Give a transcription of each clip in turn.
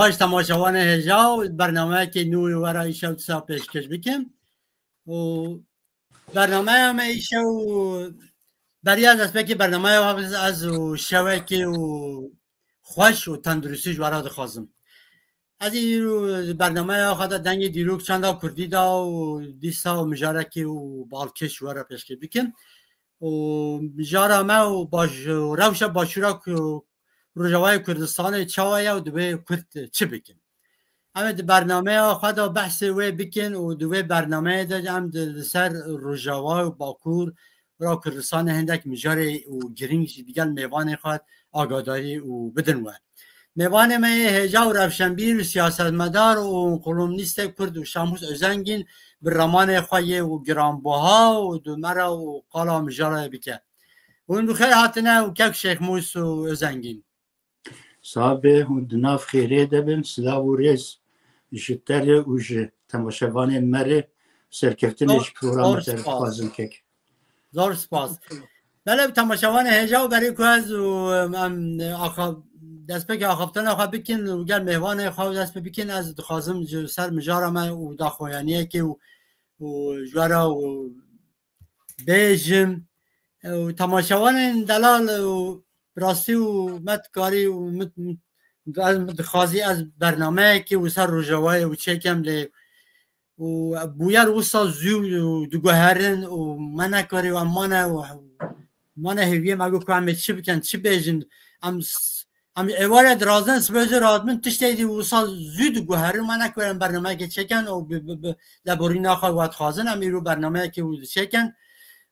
باش تماشاوان هجا برنامه که نوی ورای شو تسا پیشکش بکم و برنامه همه ایشو برای از که برنامه از شوه که خوش و تندرستیش وراد خواستم از این برنامه خود دنگ دیروک چند کردی دا و دیستا و مجارکی و بالکش ورا پیشکش بکم و مجاره ما و باش روش باشورا روجوای کردستان چاویه و دوی کرد چه بکن همه برنامه خود بحث وی بکن و دوی برنامه ده هم سر روجوای و باکور را کردستان هندک مجاره و گرینگ دیگر میوان خود آگاداری و بدن و میوان ما هجا و روشنبیر و سیاست مدار و کلومنیست کرد و شاموس ازنگین برمان خواهی و گرانبوها و دو مرا و قالا مجاره بکن و این بخیر حتنه و کک شیخ موس و ازنگین صاحب هندناف خیره دبن سلاو و ریز جتر و جه تماشاوان مره سرکفتنش پروگرام تر خوازم کک زور سپاس بله تماشاوان هجا و برای که از دست پک آخفتن آخوا بکن و گر مهوان خواه دست بکن از خوازم سر مجارم و داخویانیه که و جوارا و بیجم و تماشاوان دلال و راستی و متکاری و متخازی از برنامه که و سر روژوای و چکم لی و بویر وسا زیو و دوگوهرن و منکاری و مانه هیویه مگو که همه چی بکن چی بیجن هم اواره درازن سبزه رادمن تشتی دی وسا زیو دوگوهرن منکارن برنامه که چکن و لبوری ناخواه واد خوازن هم ایرو برنامه که و چکن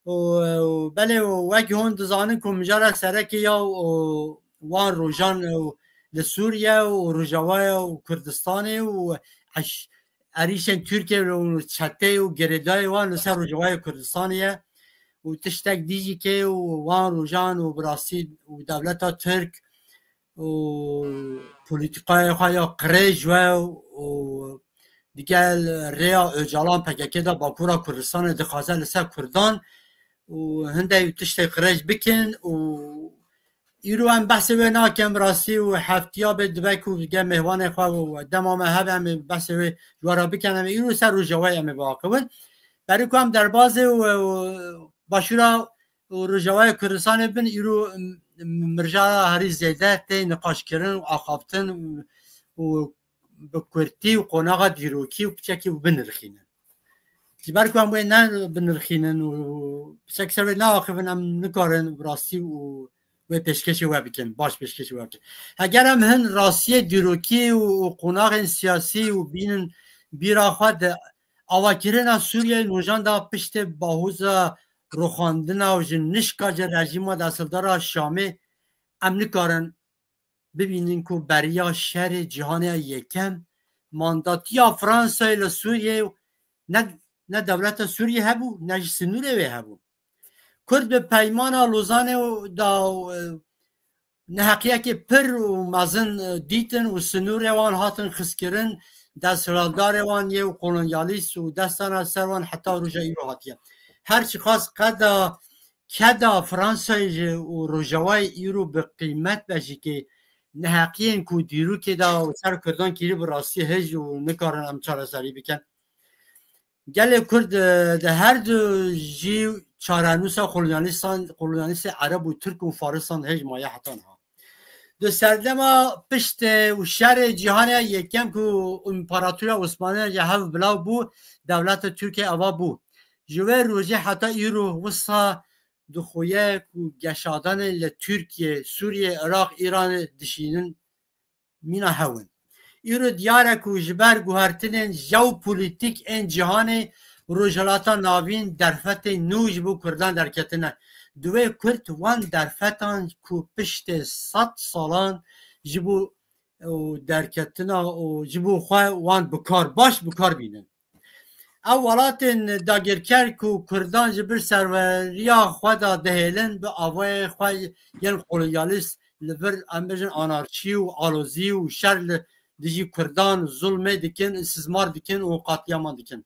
و بله وکی هون دزانن که مجاره سرکی یا وان روژان لسوریه و روژاوای و کردستان و عریشن ترکیه و چته و گردای وان لسر روژاوای کردستانیه و تشتک دیجی که وان روژان و براسی و دولتا ترک و پولیتیقای خواه یا قریج و دیگه ریا اجالان پککه دا باکورا کردستان دخوازه لسر کردان و هنده تشتی قریج بکن و ایرو هم بحث و ناکم راستی و هفتیا به دبک و دیگه مهوان خواه و دمام هب هم بحث و جوارا بکنم ایرو سر رو جوای هم باقون برای که هم در باز و باشورا و رجوای کردستان بن ایرو مرجع هری زیده تی نقاش کردن و آخافتن و بکورتی و قناغ دیروکی و بچکی و بنرخینن برای که هم باید نه بنرخینن و بچک سر نه آخفن هم نکارن راستی و پیشکشی و بکن باش پیشکشی و بکن اگر هم هن راستی دیروکی و قناغ سیاسی و بینن بیرا خود آواکرین سوریه نوجان دا پشت باهوز روخاندن و نشکاج رژیم دا سلدار شامه امنی کارن ببینین که بریا شهر جهان یکم مانداتی فرانسه لسوریه نه دولت سوریه هبو نه سنوره هبو کرد به پیمان لوزان و دا نحقیه که پر و مزن دیتن و سنور وان هاتن خسکرن دست رالدار وان یه و قولونیالیست و دستان سروان حتی روژه ایرو هاتیه هرچی خواست کدا فرانسای و روژوای ایرو به قیمت بشی که نحقیه که دیرو که دا سر کردان که براستی هج و نکارن امچار سری بکن گل کرد ده هر دو جیو چارانوس قولونیالیست عرب و ترک و فارسان هج مایه حتان ها دو سردما پشت و شهر جهان یکم که امپراتور عثمانی جهاز بلاو بو دولت ترکیه اوا بو جوه روژه حتی ایرو وسا دو خویه گشادان لترکیه سوریه عراق ایران دشینن مینا هون ایرو دیاره که جبر گوهرتنین جو پولیتیک این جهان روژالاتا ناوین درفت نوج بو کردان درکتنه دوی کرد وان درفتان که پشت 100 سالان جبو درکتنه و جبو خواه وان بکار بینن اولات داگرکر که کردان جبر سروریا خواه دا دهیلن به آوای خواه یل قولونیالیست لبر امبجن آنارچی و آلوزی و شر دیجی کردان ظلمه دکن استثمار دکن و قاطیامان دکن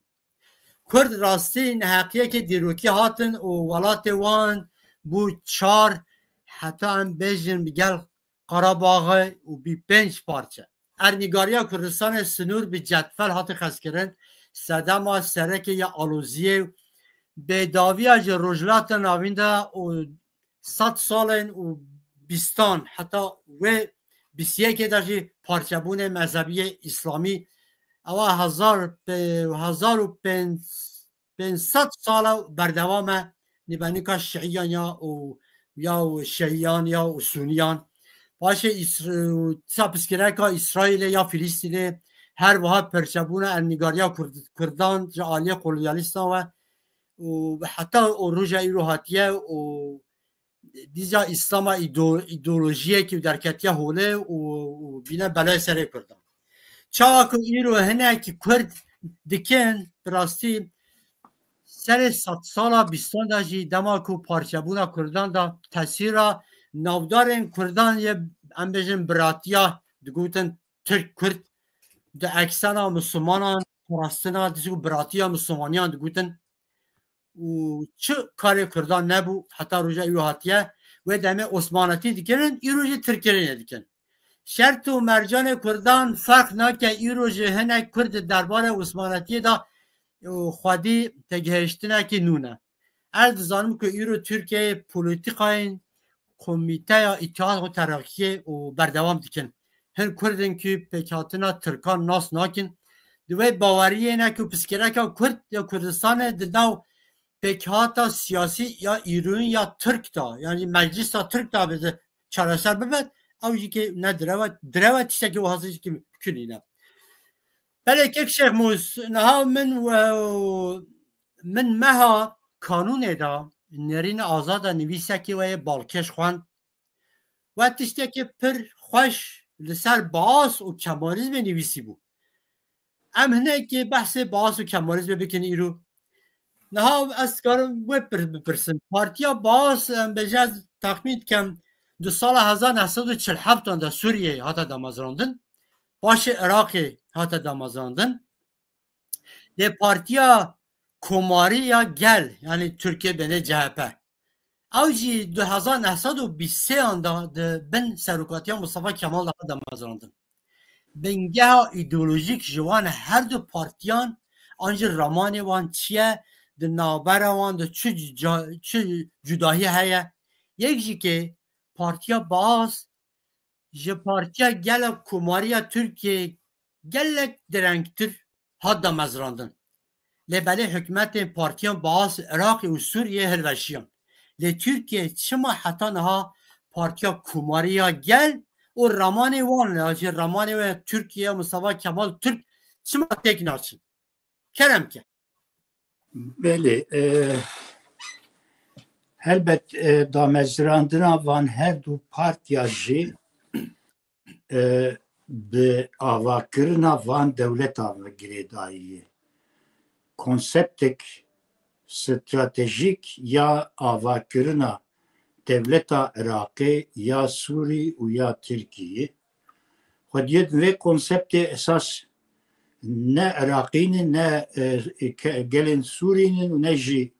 کرد راستی نحقیه که دیروکی هاتن و ولات وان بو 4 حتی هم بیجن بگل قراباغه و بی 5 پارچه ارنیگاریا کردستان سنور به جدول هات خسکرن سدما سرک یا آلوزیه به داوی از رجلات ناوینده و 100 سال و بیستان حتی و 21 داشتی پارچبون مذهبی اسلامی او 1500 سال بردوام نبانی که شیعیان یا شیعیان یا سونیان باشه سابسکره که اسرائیل یا فلسطین هر وها پرچبون ارنیگاریا کردان جعالی قلویالیستان و حتی روژه ایروهاتیه و دیجا اسلام ایدئولوژیه که در کتیه هوله و بینه بلای سره کردان چاکو ایرو هنه که کرد دکن براستی سر 100 سالا بیستان داشتی دما که پارچبون کردان دا تاثیر نافدار کردان یه انبیجن براتیا دگوتن ترک کرد ده اکسانا مسلمانان پراستنا دیگو براتیا مسلمانیان دگوتن و چه کاری کردان نبو حتی روژه ایروهاتیه و دمه عثماناتی دیگرن ای روژه ترکیه دیگرن شرط و مرجان کردان فرق نکه ای روژه هنه کرد دربار عثماناتی دا خودی تگهشتنه که نونه ارد زانم که ای رو ترکیه پولیتیقاین کمیته یا اتحاد و ترقیه و بردوام دیگرن هن کردن که پیکاتنا ترکان ناس ناکن دوی باوریه نه که پسکره که کرد یا کردستان داو پیکاتا سیاسی یا ایران یا ترک دا یعنی مجلس دا ترک دا بده چارسر ببد اوجی که نه دروا تیسته که وحاظی که کنی نه بله که شیخ موس نها من مها کانون دا نرین آزاد نویسه که وی بالکش خوان و تیسته که پر خوش لسر باس و کمالیزم نویسی بود ام هنه که بحث باس و کمالیزم بکنی ایرو نها از کارم بپرسن پارتیا باس بجاز تخمین کم 2 سال 1947 دا سوریه هاتا دامازراندن باش عراقی هاتا دامازراندن ده پارتیا کماری یا گل یعنی ترکیه بینه جهپه اوجی 1923 دا بن سروکاتی مصطفی کمال دا دامازراندن بنگه ایدئولوژیک جوان هر دو پارتیان آنجا رامانی وان چیه ده نابره وان ده چه جداهی هیا یک جی که پارتیا باز جه پارتیا گل کماریا ترکیه گلک درنگتر حد مزراندن لباله حکمت پارتیان باز عراق و سوریه هلوشیان لی ترکیه چما حتی نها پارتیا کماریا گل و رامانی وان لاجه رامانی و ترکیه مصطفی کمال ترک چما تک ناچن کرم که بله هلبت دامزراندنا وان هر دو پارتیا جی به آواکرنا وان دولت آوگریداییه کنسپتک استراتژیک یا آواکرنا دولت عراقی یا سوری و یا ترکیه خودید و کنسپت اساس نه عراقین نه گلن سورین و نه جی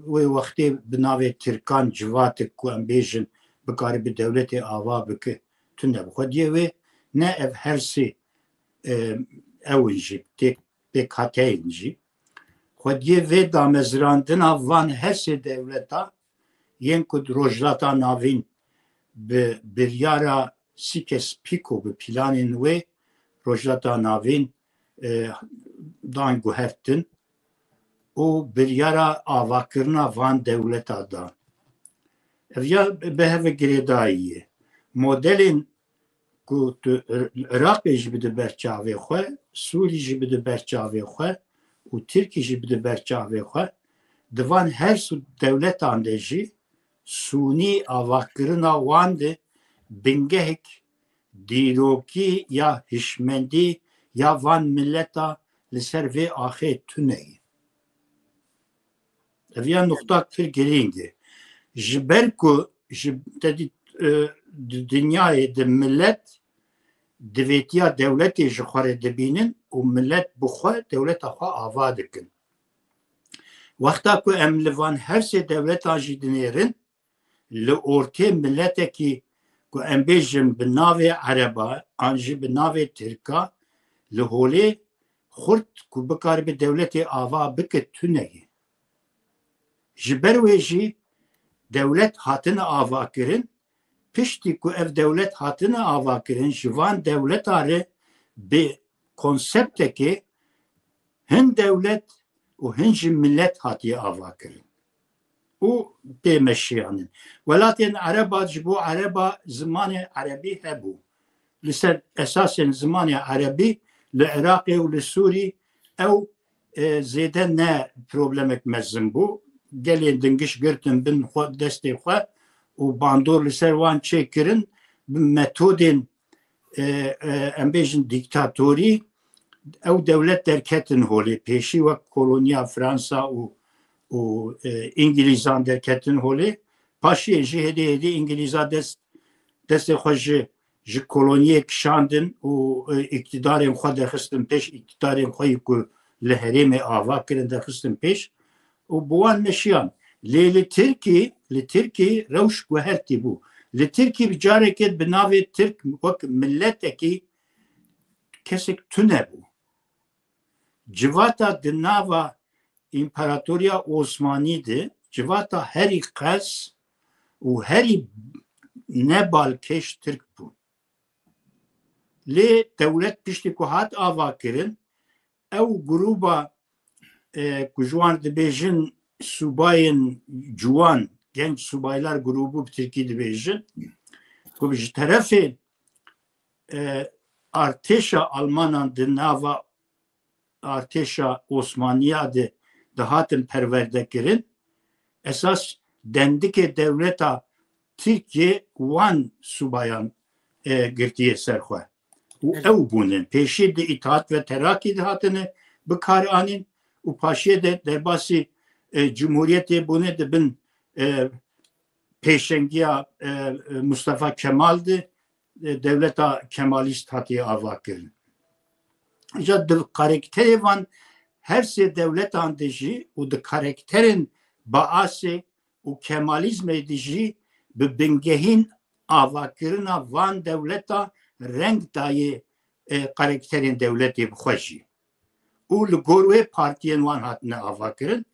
و وقتی بناوی ترکان جوات کو ام بیجن بکاری به دولت آوا بکه تنه خودیه و نه اف هرسی اوینجی تک هاتینجی خودیه و دامزراندن وان هرسی دولتا ین کد روجلاتا ناوین به بریارا سیکس پیکو به پلانین و روجلاتا ناوین دان گوهرتن و بریارا آواکرنا وان دولتا دان یا به هفه گریداییه مدلین که عراق جی بده برچاوی خواه سوری جی بده برچاوی خواه و ترکی جی بده برچاوی خواه دوان هر سو دولت آنده جی سونی آواکرنا وان ده بنگهک دیروکی یا هشمندی یا وان ملتا لسر و آخه تونهی اویا نقطه کتر گرینگه جبر که دنیای ده ملت دویتیا دولتی جخواره دبینن و ملت بخواه دولت خواه آوا دکن وقتا که املوان هر سه دولت آجی دنیرن لورته ملت که ku em bêjin bi navê Ereba an jî bi navê Tirka li holê xurt ku bikare bi dewletê ava bike tuneyê. Ji ber wê jî dewlet hatine avakirin, piştî ku ev dewlet hatine avakirin ji van dewleta re bi konseptekê hin dewlet û hin jî millet hatiye avakirin. û pêmeşiyanin. Welatên Ereba ji bo Ereba zimanê Erebî hebû. Li ser esasên zimanê Erebî li Iraqê û li Sûrî ew zêde ne problemek mezin bû. Gelên dingiş girtin bin destê xwe û bandor li ser wan çêkirin bi metodên em bêjin dîktatorî ew dewlet derketin holê pêşî wek koloniya Fransa û İngilîzan derketin holê paşiyê jî hêdî hêdî İngilîza destê xwe ji koloniyê kişandin û iktidarên xwe dexistin pêş iktidarên xwe ku li herêmê ava kirin dexistin pêş û bi wan meşiyan. Lê li Tirkî rewş guhertî bû. Li Tirkî bi carekê bi navê Tirk wek milletekî kesek tune bû. Civata di nava İmparatoriya Osmanî de civata herî qes û herî nebalkeş Tirk bû. Lê dewlet piştî ku hat ava kirin ew gruba ku ji wan dibêjin subayên ciwan genç subaylar grubu bi Tirkî dibêjin ku ji terefê artêşa Almanan di nava artêşa Osmaniya de dihatin perwerdekirin esas dendikê dewleta Tirkiye wan subayan girtiye ser xwe û ew bûnin pêşî di İttihat ve Terakî dihatine bikaranîn û paşiyê de derbasî Cumhuriyetê bûne dibin pêşengiya Mustafa Kemal de devleta Kemalîst hatiye ava kirin. Ja di karakterê wan her sê dewletan de jî û di karakterên baasê û Kemalizmê de jî bi bingehîn avakirina van dewleta reng dayê karakterên dewletê bixwe jî. û li gor wê partiyên wan hatine avakirin.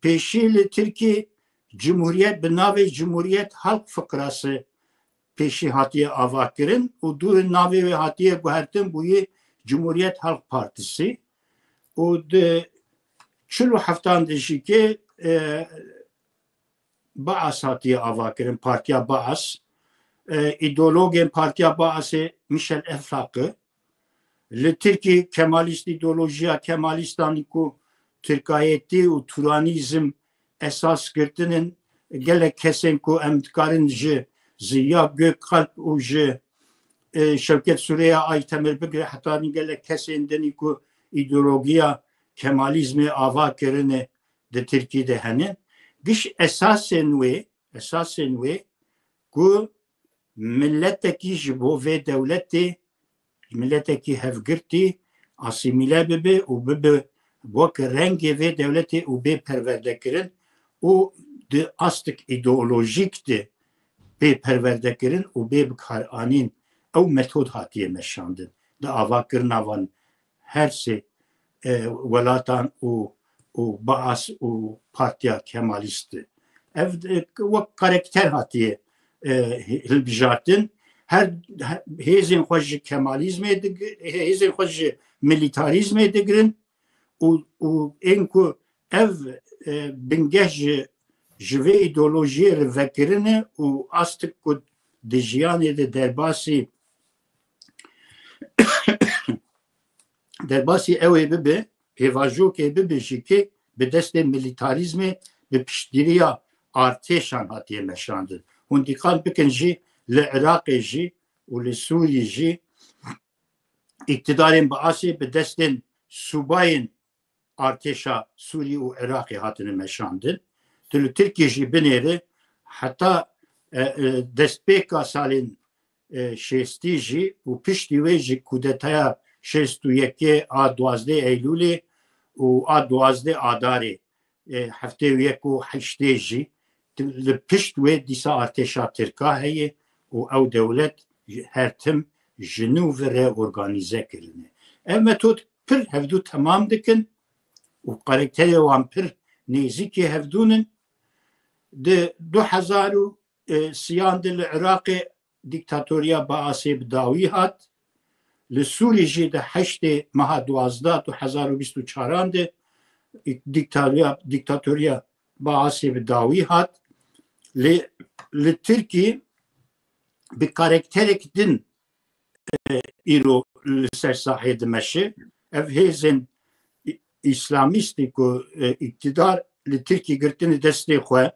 Pêşî li Tirkî Cumhuriyet bi navê Cumhuriyet Halk Fikrası pêşî hatiye avakirin û dû navê wê hatiye guhertin bûyê Cumhuriyet Halk Partisi û di 47 de jî kê Baas hatiye avakirin Partiya Baas. İdeologên Partiya Baasê Michel Eflaqı li Tirkî Kemalîst îdeolojiya Kemalîstanî ku Tirkayetî û Turanîzm esas girtinin gelek kesên ku em dikarin ji Ziya Gökalp û ji Şevket Süreyya Aytemir bigire heta gelek kesên dinî ku îdeologiya Kemalizmê ava kirine di Tirkî de hene giş esasên wê ku milletekî ji bo vê dewletê milletekî hevgirtî asîmîle bibe û bibe wek rengê vê dewletê û bê perwerdekirin û di astik îdeolojîk de bê perwerdekirin û bê bikaranîn ew metod hatiye meşandin di avakirina wan her sê welatan û Baas û Partiya Kemalîst de. Ev wek karakter hatiye hilbijartin her hêzên xwe ji Kemalizmê hêzên xwe ji milîtarîzmê digirin û ên ku ev bingeh ji vê îdeolojiyê re vekirine û astik ku di jiyanê de derbasî ew ê bibe pêvajokê bibe jî kê bi destê milîtarîzmê bi piştgiriya artêşan hatiye meşandin. Hûn dîqan bikin jî li Iraqê jî û li Sûrî jî iktidarên Baasê bi destên subayên artêşa Sûrî û Iraqê hatine meşandin. Li Tirkiye jî binêre heta destpêka salên şêstî jî û piştî wê jî kudetaya 61 a 12 Eylûlê û a 12 Adarê heftê 1 û 8 jî li pişt wê dîsa artêşa Tirka heye و او دولت هر تم جنو و reorganize کرنه ev metod pir hevdû tamam dikin û karakterê wan pir nêzîkî hevdûnin di 2003 de li Iraqê dîktatoriya Baasê bi dawî hat li Sûrî jî di 8 meha 12 2024 de dîktatoriya Baasê bi dawî hat li Tirkî bi karakterek din îro li ser sahê dimeşe ev hêzên İslamîstî ku iktidar li Tirkî girtine destê xwe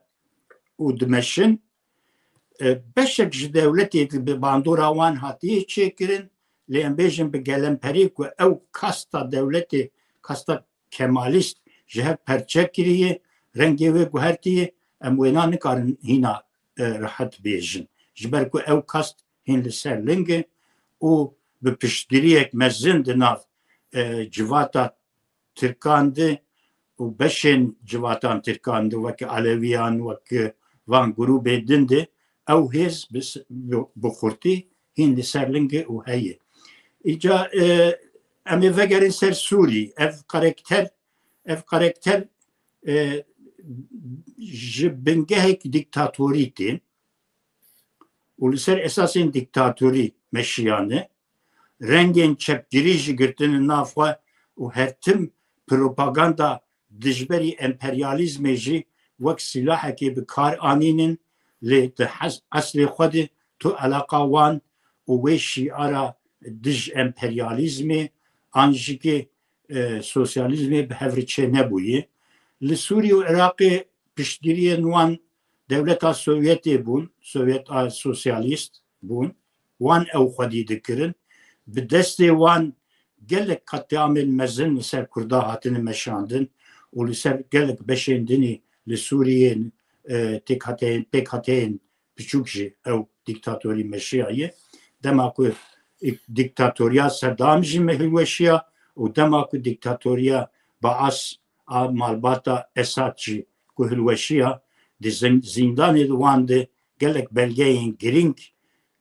û dimeşin beşek ji dewletê bi bandora wan hatiye çêkirin lê em bêjin bi gelemperî ku ew kasta dewletê kasta kemalîst ji hev perçe kiriye rengê wê guhertiye em wêna nikarin hîna rahat bêjin ji ber ku ew kast hên li ser lingê û bi piştgiriyek mezin di nav civata Tirkan de û beşên civatan Tirkan de wekî Aleviyan wekî van grûpê din de ew hêz bi xurtî hîn li ser lingê û heye îca em ê vegerin ser Sûrî ev karakter ji bingehek dîktatorî tê û li ser esasên dîktatorî meşiyane rengên çepgirî jî girtine nav xwe û her tim propaganda dijberî emperyalîzmê jî wek silahekê bi kar anînin lê di eslê xwe de tu eleqa wan û wê şiara dij emperyalîzmê an jîkê sosyalîzmê bi hev re çê nebûye li Sûrî û Iraqê piştgiriyên wan dewleta Sovyetê bûn Sovyeta sosyalîst bûn wan ew xwedî dikirin bi destê wan gelek katliamên mezin li ser Kurda hatine meşandin û li ser gelek beşên dinî li Sûriyê pêk hateyên biçûk jî ew dîktatorî meşiyaye dema ku dîktatoriya Sedam jî hilweşiya û dema ku dîktatoriya Baas a malbata Esad jî ku hilweşiya di zindanê wan de gelek belgeyên girîng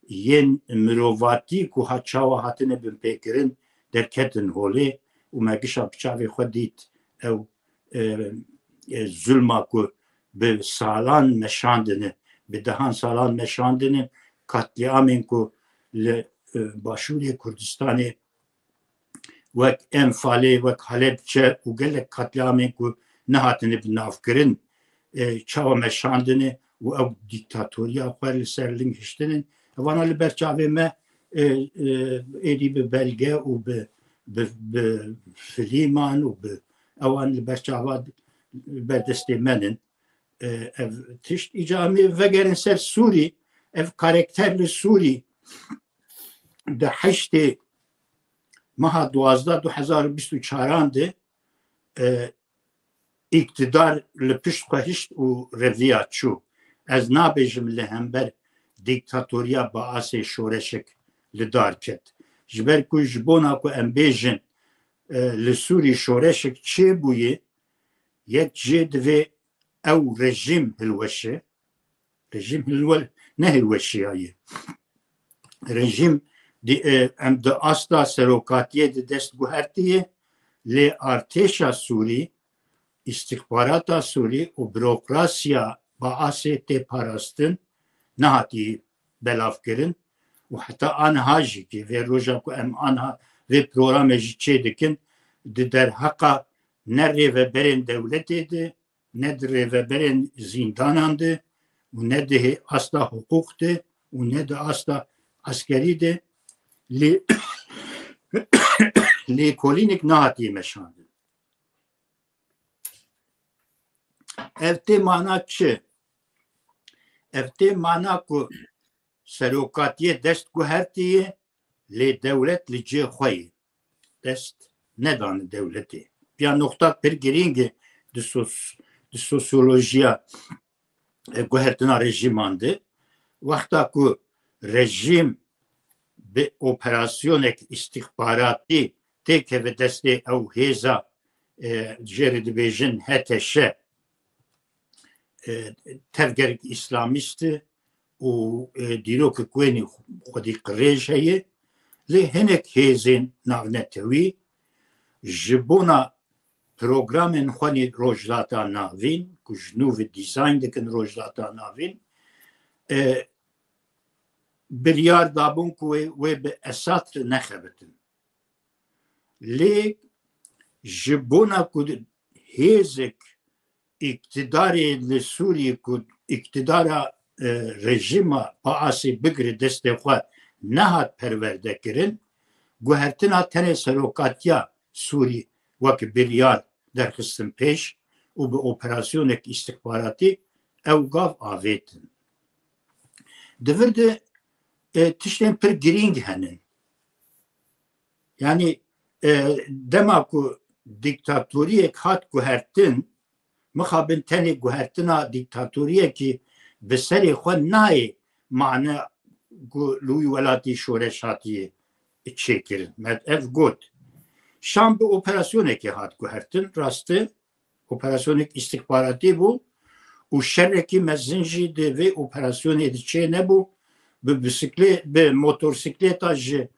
yên mirovatî ku çawa hatine bin pêkirin derketin holê û me gişa piçavê xwe dît ew zulma ku bi salan meşandine bi dehan salan meşandine katliamên ku li Başûrê Kurdistanê wek Enfalê wek Halepçe û gelek katliamên ku nehatine bi navkirin çawa meşandine û ew dîktatoriya xwe li ser ling hiştinin evana li ber çavê me êdî bi belge û bi filîman û bi ewan li ber çava berdestê menin ev tişt îca em ê vegerin ser Sûrî ev karakter li Sûrî di 8 meha 12 2024 de iktidar li pişt xwe hişt û reviya çû ez nabêjim li hember dîktatoriya Baasê şoreşek li dar ket ji ber ku ji bona ku em bêjin li Sûrî şoreşek çê bûye yek jê divê ew rejim hilweşe rejim ne hilweşiyaye rejim em di asta serokatiyê de dest guhertiye lê artêşa Sûrî istihbarata Sûrî û bürokrasiya Baasê tê parastin nehatiye belavkirin û heta anha jî ki vê roja ku em anha vê programê jî çê dikin di derheqa ne rêveberên dewletê de ne di rêveberên zindanan de û ne di asta hukuk de û ne di asta askerî de lêkolînek nehatiye meşandin ev tê mana çi ev tê mana ku serokatiyê dest guhertiye lê dewlet li cê xwe yê dest nedane dewletê ya nokta pir girîng e di sosyolojiya guhertina rejîman de wexta ku rejîm bi operasyonek istihbaratî têkeve destê ew hêza jêrê dibêjin HTŞ tevgerek İslamîst و دیروک کوینی خودی قریش هیه لی هنک هیزین ناونتوی جبونا پروگرامن خوانی روجلاتا ناوین که جنوب دیزاین دکن روجلاتا ناوین بریار دابون که وی به اساتر نخبتن لی جبونا که هیزک اقتداری لسوری که اقتدار رژیم پاسی بگری دست خواه نهاد پرورده کرن گوهرتنا تنه سروکاتیا سوری وک بریار در خستن پیش و به اپراسیونک استخباراتی او گاف آویتن دورده تشتین پر گرینگ هنن یعنی دما که دیکتاتوری هات گوهرتن مخابن تنه گوهرتنا دیکتاتوریه که به سری خود نای معنی لوی ولاتی شورشاتیه چیکر مد اف گود شام به اپراسیونه که هات گوهرتن راسته اپراسیونک استخباراتی بو و شرکی مزنجی ده و اپراسیونه ده چه نبو به موتورسیکلتا جه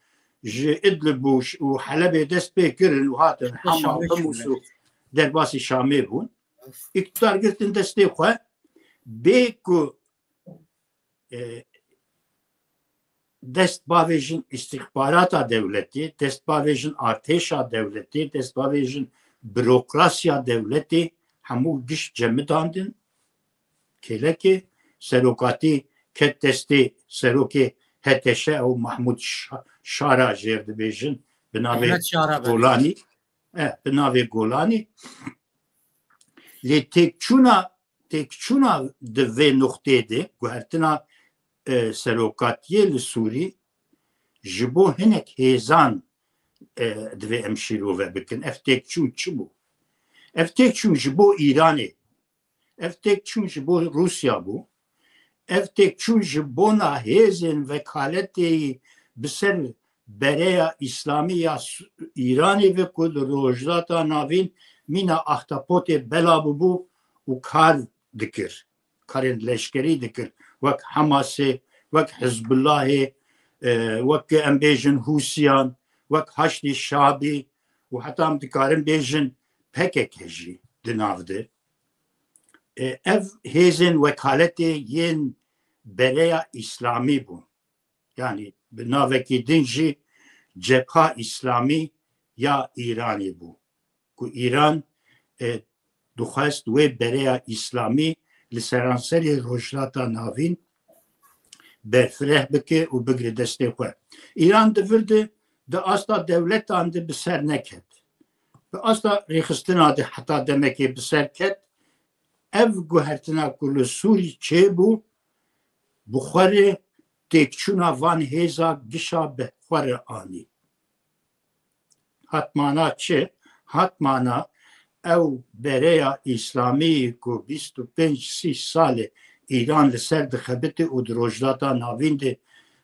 ادلبوش و حلب دست بکرن و هاتن حمام هموسو در باسی شامه بون اقتدار گرتن دسته خواه بیکو دست باویجن استخباراتا دولتی دست باویجن ارتشا دولتی دست باویجن بروکراسیا دولتی همو گش جمع داندن که که سروکاتی کت دستی سروکی هتشه او محمود شارا جرد بیجن بناوی گولانی بناوی گولانی لی تکچونا دوی نقطه ده گوهرتنا سروکاتیه لسوری جبو هنک هیزان دوی امشیرو و بکن اف تکچون چی بو؟ اف تکچون جبو ایرانه اف تکچون جبو روسیا بو اف تکچون جبو نا هیزن وکالتی بسر برای اسلامی یا ایرانی و کل روجلاتا ناوین مینا اختاپوت بلا بو و کار دکر کارن لشکری دکر وک حماس وک حزب الله وک امبیجن حوسیان وک هشت شعبی و حتی هم دکارن بیجن پککجی دنافده اف هیزن وکالتی ین برای اسلامی بون یعنی بناوکی دنجی جبهه اسلامی یا ایرانی بو که ایران دخواست و برای اسلامی لسرانسری روجلاتا ناوین برفره بکه و بگره دسته خواه ایران دورده ده اصلا دولتان ده بسر نکد به اصلا ریخستنا ده حتی دمکی بسر کد اف گوهرتنا کل سوری چه بو بخوره تکچونا وان هیزا گشا بخوره آنی حتمانا چه؟ حتمانا او برای اسلامی که 25-30 سال ایران لسر دخبت و دروجلاتا ناوین ده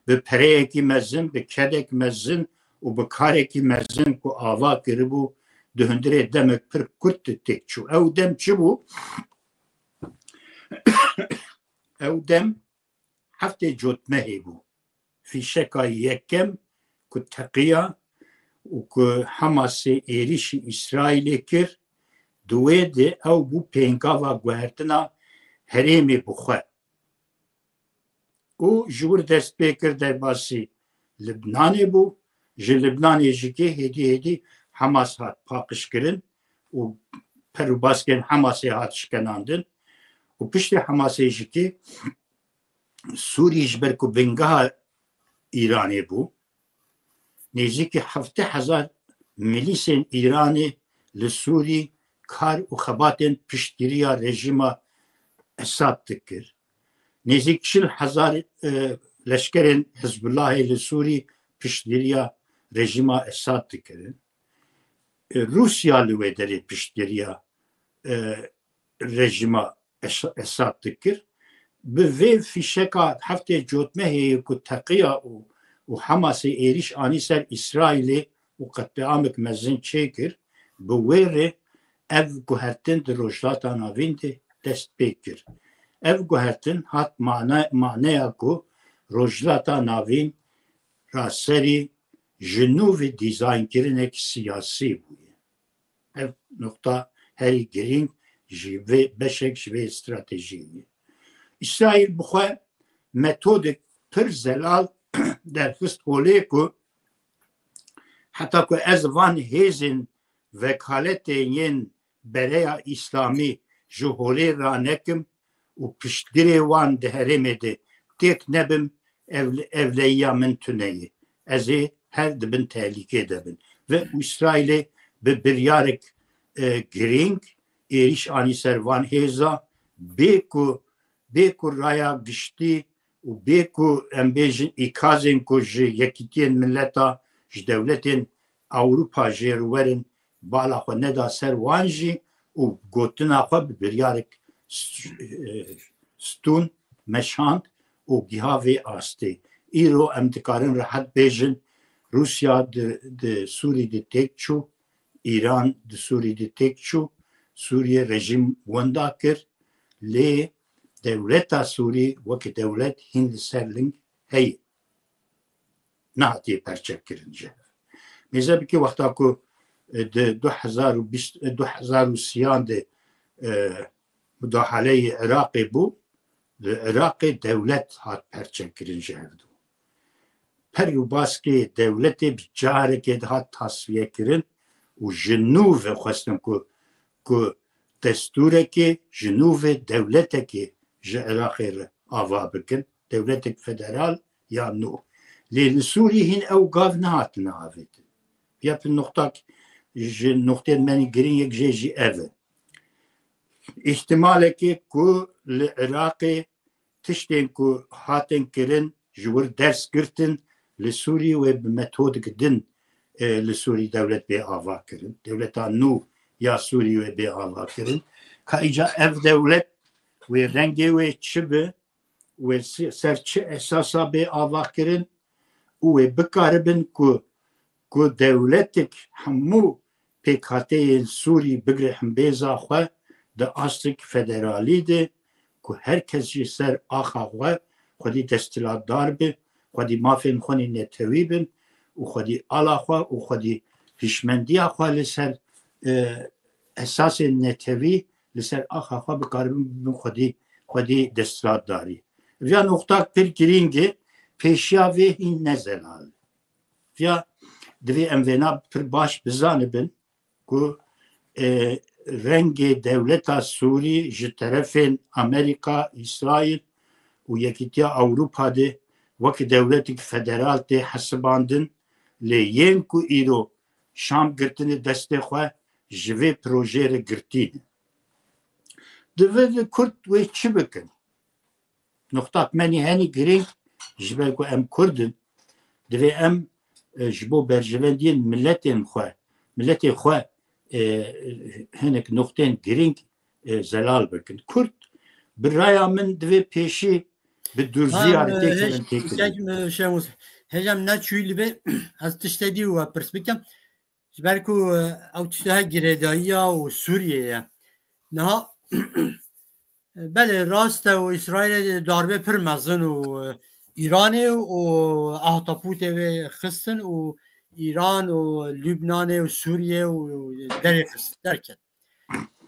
به پریکی مزن به کدک مزن و به کارکی مزن که آوا کربو دهندره دمک پر کرد تکچو او دم چه بو؟ او دم هفته جوتمهی بو فیشکای یکم که تقیه و که حماس ایریش اسرائیلی کرد دوی ده او بو پینگاوا گوهرتنا هریمی بخواه او جور دست بکر در باسی لبنانی بو جه لبنانی جگه هدی حماس هات پاقش کرن و پرو باسکن حماسی هات شکناندن و پشت حماسی جگه سوری جبر که بنگاه ایرانی بو نزدیک 7,000 میلیسین ایرانی لسوری کار و خباتن پشتگیری رژیم اساد دکر نزدیک 40,000 لشکرین حزب الله لسوری پشتگیری رژیم اساد دکر روسیا لوی داری پشتگیری رژیم اساد دکر به وی فیشکا هفته جوتمه که تقیه و حماس ایریش آنی سر اسرائیلی و قطع آمک مزن چیکر به ویره ev guhertin de rojlata navîn de dest pê kir. ev guhertin hat manaya ku rojlata navin raseri jinû ve dizayn kirinek siyasi bûye. Ev nokta herî girîng ji vê beşek ji vê stratejiyê. İsrail bi xwe metodek pir zelal derxist holê ku heta ku ez van hêzên vekaletên yên bereya İslamî ji holê ranekim û piştgirê wan di herêmê de têk nebim evleyiya min tuneyê. Ez ê her dibin tehlîkê debin. Ve İsrailê bi biryarek girîng êriş anî ser van hêza bê ku raya giştî û bê ku em bêjin îkazên ku ji yekîtiyên milleta ji dewletên Awropa jê werin bala xwe neda ser wan jî û gotina xwe bi biryarek stûn meşand û giha vê astê. Îro em dikarin rehet bêjin Rusya di Sûrî de têk çû, İran di Sûrî de têk çû, Sûriye rejim wenda kir, lê dewleta Sûrî wekî dewlet hîn li ser ling heye. Nehatiye perçekkirin ji. Mêze bikî wexta ku di 2023 de müdahaleyê Iraqê bû, li Iraqê dewlet hat perçekkirin ji hevdû. Perîbaskê dewletê bi carekê de hat tasfiyekirin û ji nû ve xwestin ku destûrekê ji nû ve dewletekê ji Iraqê re ava bikin, dewletek federal ya nû. Lê li Sûrî hîn ew gav nehatine avêtin. Ya pir noktak ji noktên menî girîngek jê jî ev e. İhtimalekê ku li Iraqê tiştên ku hatin kirin ji wir ders girtin li Sûrî wê bi metodek din li Sûrî dewlet bê ava kirin. Dewleta nû ya Sûrî wê bê ava kirin. Ka îca ev dewlet wê rengê wê çi bi wê ser çi esasa bê ava kirin û wê bikaribin ku dewletek hemû pêkhateyên Sûrî bigire himbêza xwe di astik federalî de ku herkes jî ser axa xwe xwedî destilatdar bi, xwedî mafên xwe netewî bin û xwedî ala xwe û xwedî hişmendiya xwe li ser esasên netewî li ser axa xwe bikaribin bin xwedî destilatdarî. Vya noktak pir girîng e pêşiya vê hîn ne zelal. Vya divê em vêna pir baş bizanibin ku rengê dewleta Sûrî ji terefên Amerîka, İsraîl û Yekîtiya Awropa de wekî dewletek federal tê hesibandin lê yên ku îro Şam girtine destê xwe ji vê projeyê re girtîne. Divê Kurd wê çi bikin? Noktak menî henî girîng ji ber ku em Kurdin divê em ji bo berjivendiyên milletên xwe milletê xwe hinek noktên girîng zelal bikin. Kurd bi raya min divê pêşî bi durziya têkirin. Hecem ne çûyî be ez tiştedî û pirs bikim ji ber ku ew tişteha girêdayiya û Sûriyeyê niha belê rast e û İsraîlê darbe pir mezin û İranê û ahtapûtê wê xistin û İran û Lübnanê û Sûriye û derê xist derket.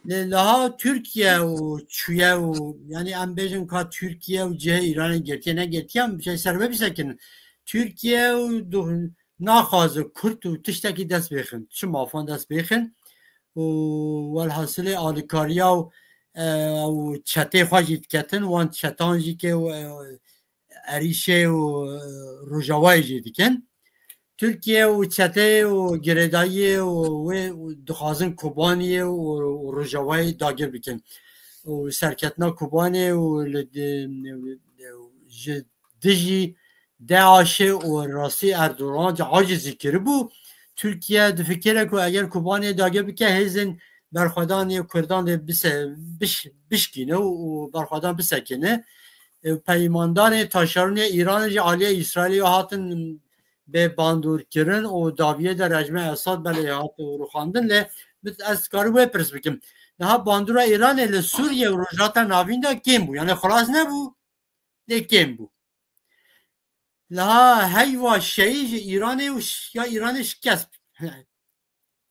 Liha Türkiye û çûye û yani em bêjin ka Türkiye û cihê İranê girtiye negirtiyan bir şey serve bisekin. Türkiye û naxwaze Kurd û tiştekî dest bêxin, çi mafan dest bêxin û welhasilê alîkariya û çetê xwe jî diketin, wan çetan jî ke erîşê û rojavayê jî dikin. Türkiye û çetê û girêdayî û wê dixwazin Kobaniyê û rojavayê dagir bikin. û serketina Kobanê û ji dijî Deaşê û rastî Erdogan acizî kiribû. Türkiye difikire ku eger Kobaniyê dagir bike hêzên berxwedanê Kurdan de bişkîne û berxwedan bisekine. Peymandanê taşeronê İranê jî aliyê İsraîlê hatin bê bandûrkirin û daviyê de rejime Esad belê hat rûxandin lê ez karî wê pirs bikim. daha bandura İran ile Suriye و رجاتا ناوین دا کم بو یعنی خلاص نبو ده کم بو لها هیوا شیج ایران یا ایران شکست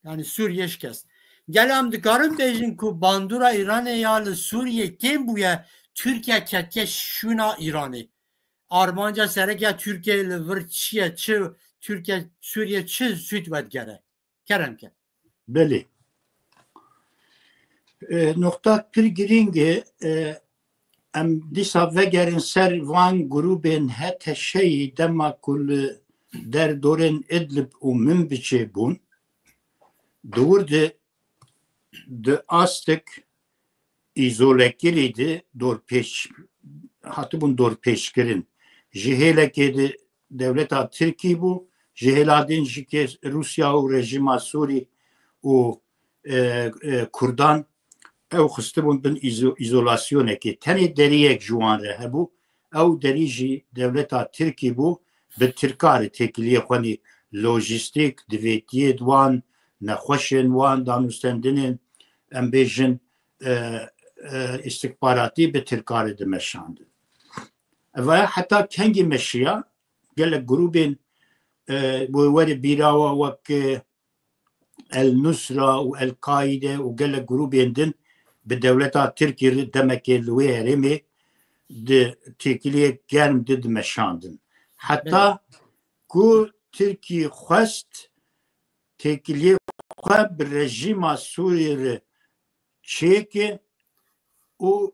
yani Suriye şikast. Gel am dikarım bejin ku bandura İran ya Suriye kim bu ya Türkiye ketke şuna İran'ı. Armanca serek ya Türkiye ile vır çiye çi Türkiye Suriye çi süt vedgere. Kerem ke. Beli. Nokta pir giringe em disa vegerin ser van gruben hete şeyi dema kul der doren Idlib u min biçe bun. Doğurdu de astık izolekiriydi dor peş hatı bun dor peşkirin jihelekedi devleta Türkiye bu jiheladin jike Rusya u rejima Suri u Kurdan ev xıstı bun bin izolasyoneki teni deriyek juan rehe bu ev derici devleta Türkiye bu bi Türkari tekiliye khani lojistik divetiye duan نخوشن وان دانستندنین ام بیجن استخباراتی به ترکاری دمشاند و حتی کنگی مشیا گل گروبین وری بیراوا وک النصرة و القاعده و گل گروبین دن به دولتا ترکی دمکی لوی هرمی ده تکلیه گرم ده دمشاندن حتی کو ترکی خواست تکلیه خب رژیم سوری چیکه او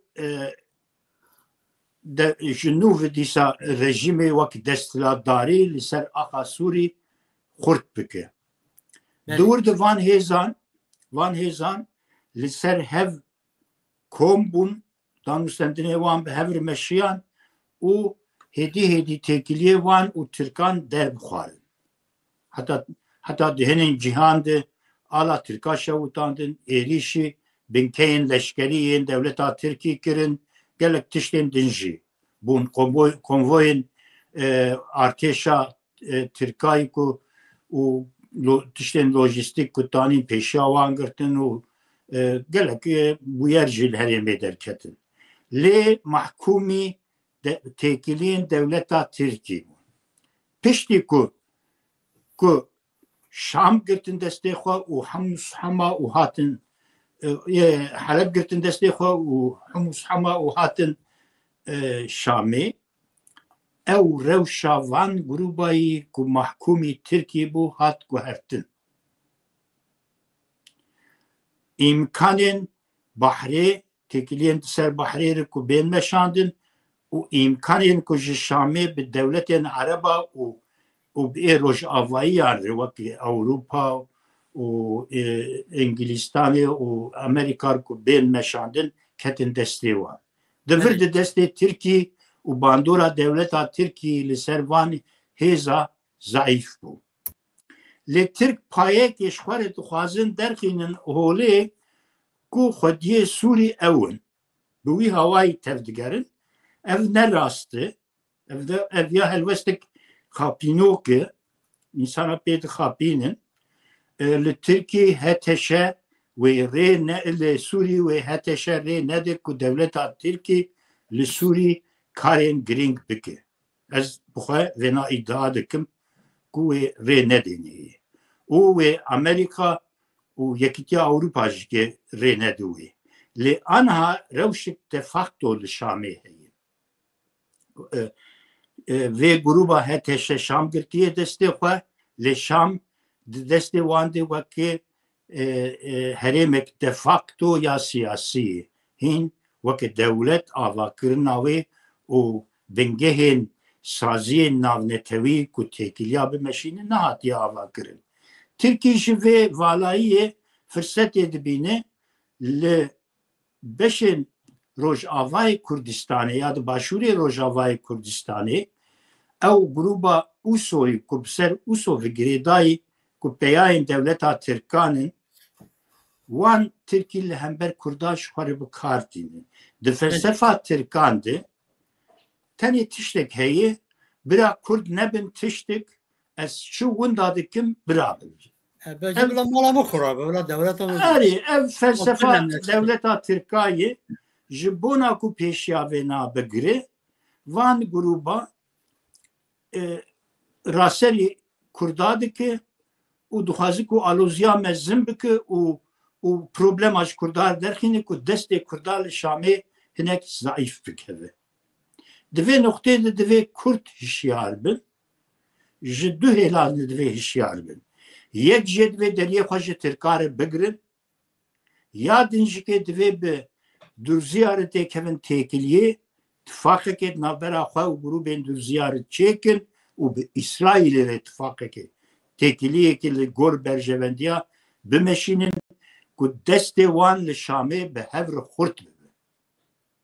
جنوب دیسا رژیم وقت دستلاداری لسر آقا سوری خورد بکه دور دوان هیزان لسر هف کم بون دانستندنه وان به هفر مشیان او هدی تکلیه وان او ترکان در بخوارن حتی دهنین جهان ده ala Türk'a şavutandın, erişi, binkeyin leşkeriyin, devleta Türkiye kirin, gelek tişten dinci. Bun konvoyun arkeşa Türk'ayı ku, tişten lojistik kutanin peşi avangırtın, gelek bu yercil herim ederketin. Le mahkumi tekiliyin devleta Türkiye. Pişti ku Şam girtin desteği u Humus Hama u hatin Halep girtin desteği u Humus Hama u hatin Şam'ı ev revşa van grubayı ku mahkumi Türkiye bu hat guhertin. İmkanın Bahri tekiliyen ser Bahri'yi ku benmeşandın u imkanın ku Şam'ı bir devletin Araba u وبإيروش أفايار وقت أوروبا وإنجلستان وأمريكا بين مشاندن كتن دستيوا دفرد دستي تركي وباندورا دولتا تركي لسروان هيزا ضعيف بو لترك بايك يشخوار تخوازن درخينن هولي كو خديه سوري أون بوي هواي تفدقرن اف نراستي اف يا هلوستك خابینو که انسان بید خابینن لترکی هتشه و ری نه لسوری و هتشه ری نده که دولت ترکی لسوری کارن گرینگ بکه از بخواه ونا ادعا دکم که ری ندینی او و امریکا و یکیتی اروپا که ری ندوی لی آنها روشک دفاکتو لشامه هی ve gruba heteşe Şam girtiye desteği xwe le Şam desteği wande weke heremek de facto ya siyasi hin weke devlet avakirina wê û bingehên saziyên navnetewî ku têkiliya bimeşînin nehatiye avakirin. Tirkiye ji vê valayiyê fırsatê dibîne li beşên Rojavayê Kurdistanê ya di başûrê Rojavayê Kurdistanê ew gruba Usoyê ku bi ser Uso ve girêdayî ku peyayên devleta Tirkanin wan Tirkî li hember Kurdan ji xwe bi kar tînin. Di felsefa Tirkan de tenê tiştek heye bira Kurd nebin tiştek ez çi winda dikim bira bin. بجي بلا مالا مخورا بلا دولت اری اف فلسفه دولت ترکیه جبونا کو پیشیاوینا بگیره وان گروبا راسری کردادی که و دخوازی کو آلوزیا مزم بکه و پروبلم اش کردار درخینه که دست کردال شامی هنک ضعیف بکه دوی نقطه دوی کرد هشیار بن جدو هلال دوی هشیار بن یک جدوی دریه خوش ترکار بگرن یادنجی که دوی به درزیارته کهون تکلیه اتفاقه که نابرا خواه و گروبین درزیارت چیکن و به اسرائیل اتفاقه که تکلیه که لگور برجوندیا بمشینن که دست وان لشامه به هفر خورد ببین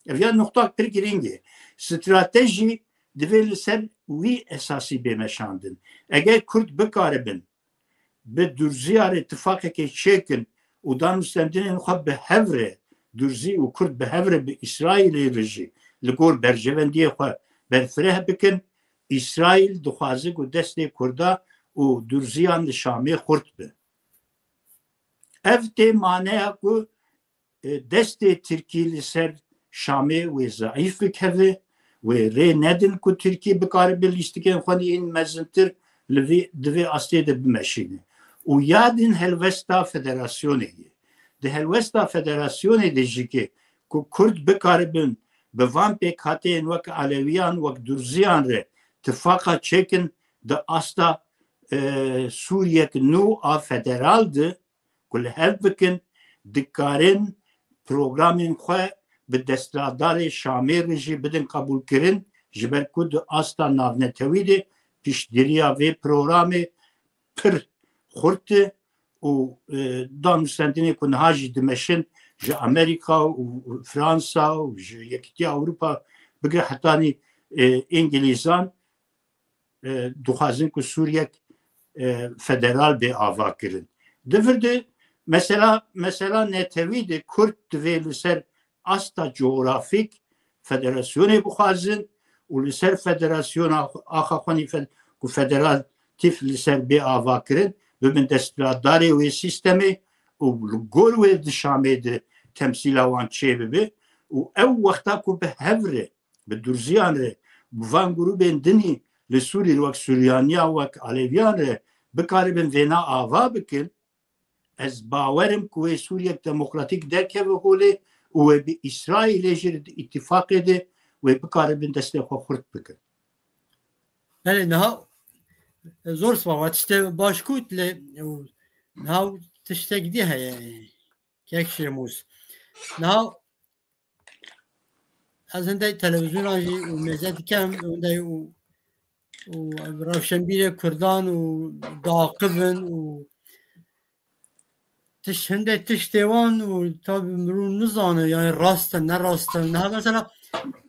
اویا نقطه پر گرینگه استراتژی دوی لسر وی اساسی بمشاندن اگر کرد بکاره بین به درزیار اتفاقه که چیکن و دانستندین خواه به هفر درزی و کرد به هفر به اسرائیل رجی لگور برجوندی خواه برفره بکن اسرائیل دخوازه که دست کرده و درزیان شامی خورد به افته معنی که دست ترکی لسر شامی و ضعیف بکوه و ری ندن که ترکی بکاره بلیستگین خونی این مزنتر دوی استه ده بمشینه و یادین هلوستا فدراسیونه ده هلوستا فدراسیونه دیجی که کرد بکاره بین به وان پیکاتین وک علویان وک درزیان ره اتفاقا چکن ده استا سوریه که نو آ فدرال ده کل هل بکن دکارن پروگرامین خواه به دستادار شامی رجی بدن قبول کرن جبر کد استا ناونتوی ده پیشگیریا و پروگرامی پر خورد و دانستندینی که نهاجی دمشن جا امریکا و فرانسا و یکیتی اروپا بگه حتی انگلیزان دخوازن که سوریه فدرال به آوا کرن دفرده مثلا نتوی ده کرد دوی لسر استا جغرافیک فدراسیون بخوازن و لسر فدراسیون آخا خونی فدرال تیف لسر به آوا کرن ببین دستداری و سیستمی و گل و دشامه ده تمثیل آوان چه ببه و او وقتا که به هفره به درزیان ره بوان گروبین دنی لسوری وک سوریانیا وک علیویان ره بکاری بین وینا آوا بکن از باورم که سوریه دموکراتیک درکه و هوله و به اسرائیل جرد اتفاق ده و بکاری بین دسته خو خورد بکن بله نه زور سپاه تشته باش کوت ل ناو تشته گدی هه کیک شموس ناو از هنده تلویزیون آنجی و مزد کم هنده و روشنبیر کردان و داقبن و هنده تشتوان و تا مرون نزانه یعنی راستن نه راستن نه مثلا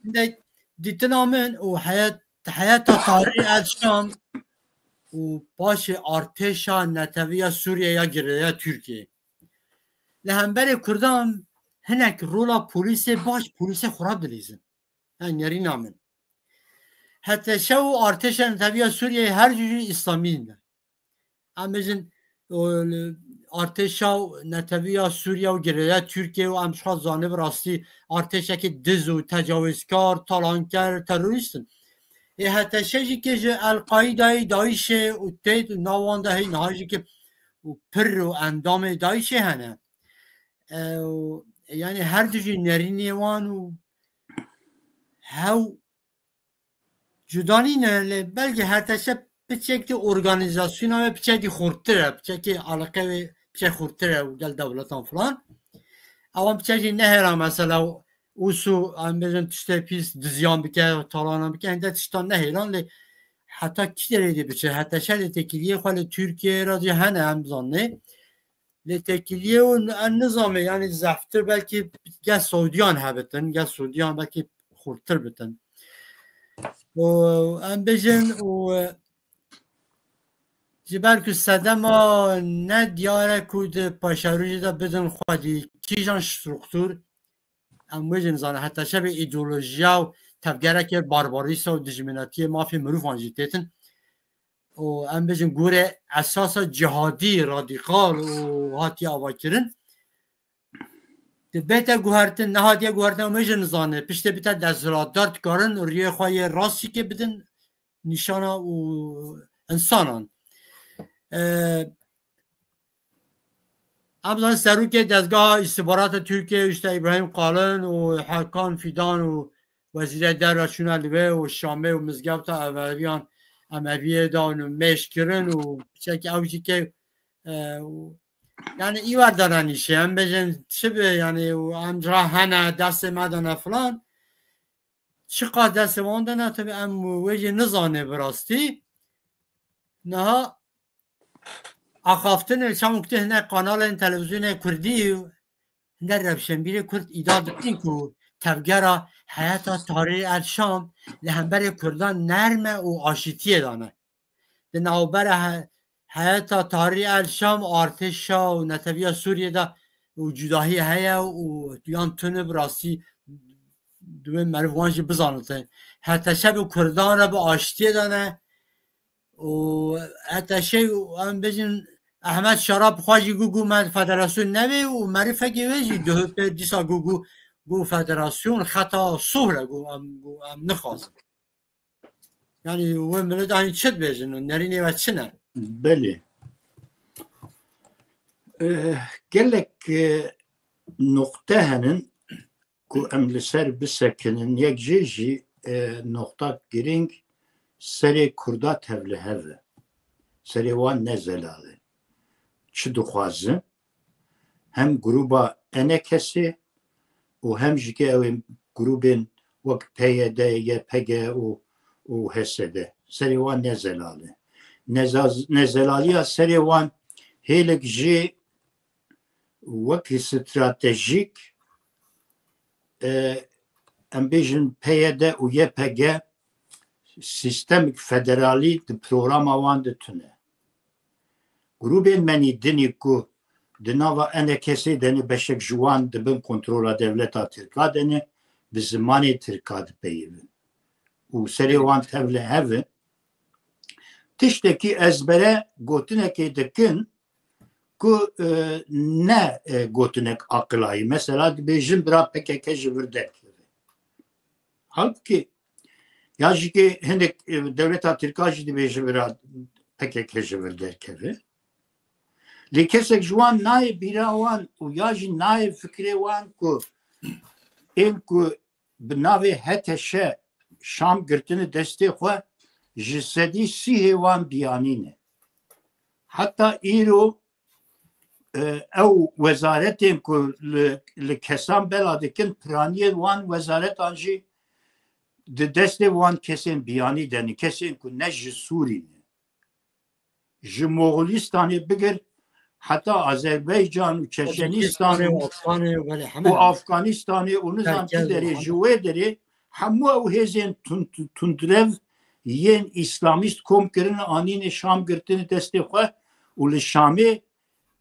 هنده دیتن آمن و حیات تاریخ از شام و باش ارتشا نتویا سوریه یا گریه ترکیه لهمبر کردان هنک رولا پولیس باش پولیس خراب دلیزن yani یاری نامن حتی شو ارتشا نتویا سوریه هر جوری اسلامی نه امجن ارتشا نتویا سوریه و گریه ترکیه و امشخا زانب راستی ارتشا که دز و تجاوزکار تالانکر تروریستن حتی شجی که القاعده داعش و تید نوانده هی نهاجی که پر و اندام داعش هنه یعنی هر دوجی نرینی وان و هاو جدانی نه بلکه حتی شب بچه ارگانیزاسیون ها بچه خورتره بچه علاقه بچه خورتره و گل دولتان فلان اوان بچه نهره مثلا اوسو ام بزن تشته پیس دزیان بکه تالانان بکه هنده تشتان نهیران لی حتی کی دریده بچه حتی شد تکیلیه خواهی ترکیه را دی هنه هم زانه لی تکیلیه و نظامه یعنی زفتر بلکه گه سعودیان هبتن گه سعودیان بلکه خورتر بتن و ام بزن و جبر که صدم ها نه دیاره کود پاشاروجی دا بدن خواهی کیجان سترکتور اموجن زانه حتی شب ایدئولوژیا و تفگره که بارباریسا و دجمناتی مافی مروف آنجیتیتن و ام بجن گوره اساس جهادی رادیکال و هاتی آوا کرن بهتر گوهرتن نهادیه گوهرتن میجن زانه پشت بیتا دزرادار کارن و ریه خواهی راستی که بدن نشانا و انسانان امثال سروک دستگاه استخبارات ترکیه اشته ابراهیم قالن و حکان فیدان و وزیر در شونالوه و شامه و مزگفت اولیان امویه دان و مش کرن و چک اوجی که یعنی ایوار دارنیشه هم بجن چه به یعنی هم راهنه دست مدنه فلان چقدر دست واندنه طبعا هم وجه نزانه براستی نه آخافتن چون که هنر قنال این تلویزیون کردی هنر روشنبیر کرد ایداد این که تفگره حیات تاریخ الشام لهنبر کردان نرمه و آشتیه دانه ده نوبر حیات تاریخ الشام آرتش و نتویه سوریه دا و جداهی هیا و دیان تونه براسی دوی مروانجی بزانده حتی شب کردان را به آشتیه دانه و حتی شب هم بجن احمد شراب خواهی گوگو من فدراسیون نوی و معرفه گویجی دو پر دیسا گو فدراسیون خطا صحره گو هم نخواست یعنی و ملد آنی چت بیجن و نرینه و چه نه بله گلک نقطه هنن که ام لسر بسکنن یک جیجی نقطه گرینگ سری کردا تبله هفه سری وان نزلاله چه دخوازم هم گروبا انه کسی و هم جگه او گروبین وک پیده یا پگه و حسده سری وان نزلاله نزلالی سری وان هیلک جی وک استراتژیک ام بیجن پیده و یا پگه سیستمik federali de programa wan de tune. Grubên menî dinî ku di nava NKSê denê beşek ji wan dibin kontrola devleta Tirka denê bi zimanê Tirka dipeyivin. û serê wan tevle hevin tiştekî ezbere gotinekê dikin ku ne gotinek aqılayî. Mesela dibêjin bira PKK ji vir derkeve. Halbuki ya ki hendik devleta Tirka jî dibêje bira PKK ji vir derkeve. Lê kesek ji wan nayê bîra wan û ya jî nayê fikrê wan ku ên ku bi navê HTŞ Şam girtini destê xwe ji sedî sîhê wan biyanîne. Hatta îro ew wezaretên ku li kesan bela dikin piraniyên wan wezaretan jî di destê wan kesên biyanî denî kesên ku ne ji Sûrî ne. Ji Moğolistanê bigir hatta Azerbaycan û Çeçenistan û Afganistanê û nizam çi derê ji wê derê hemû ew hêzên tundrev yên İslamîst kom kirine anînê Şam girtini destê xwe û li Şamê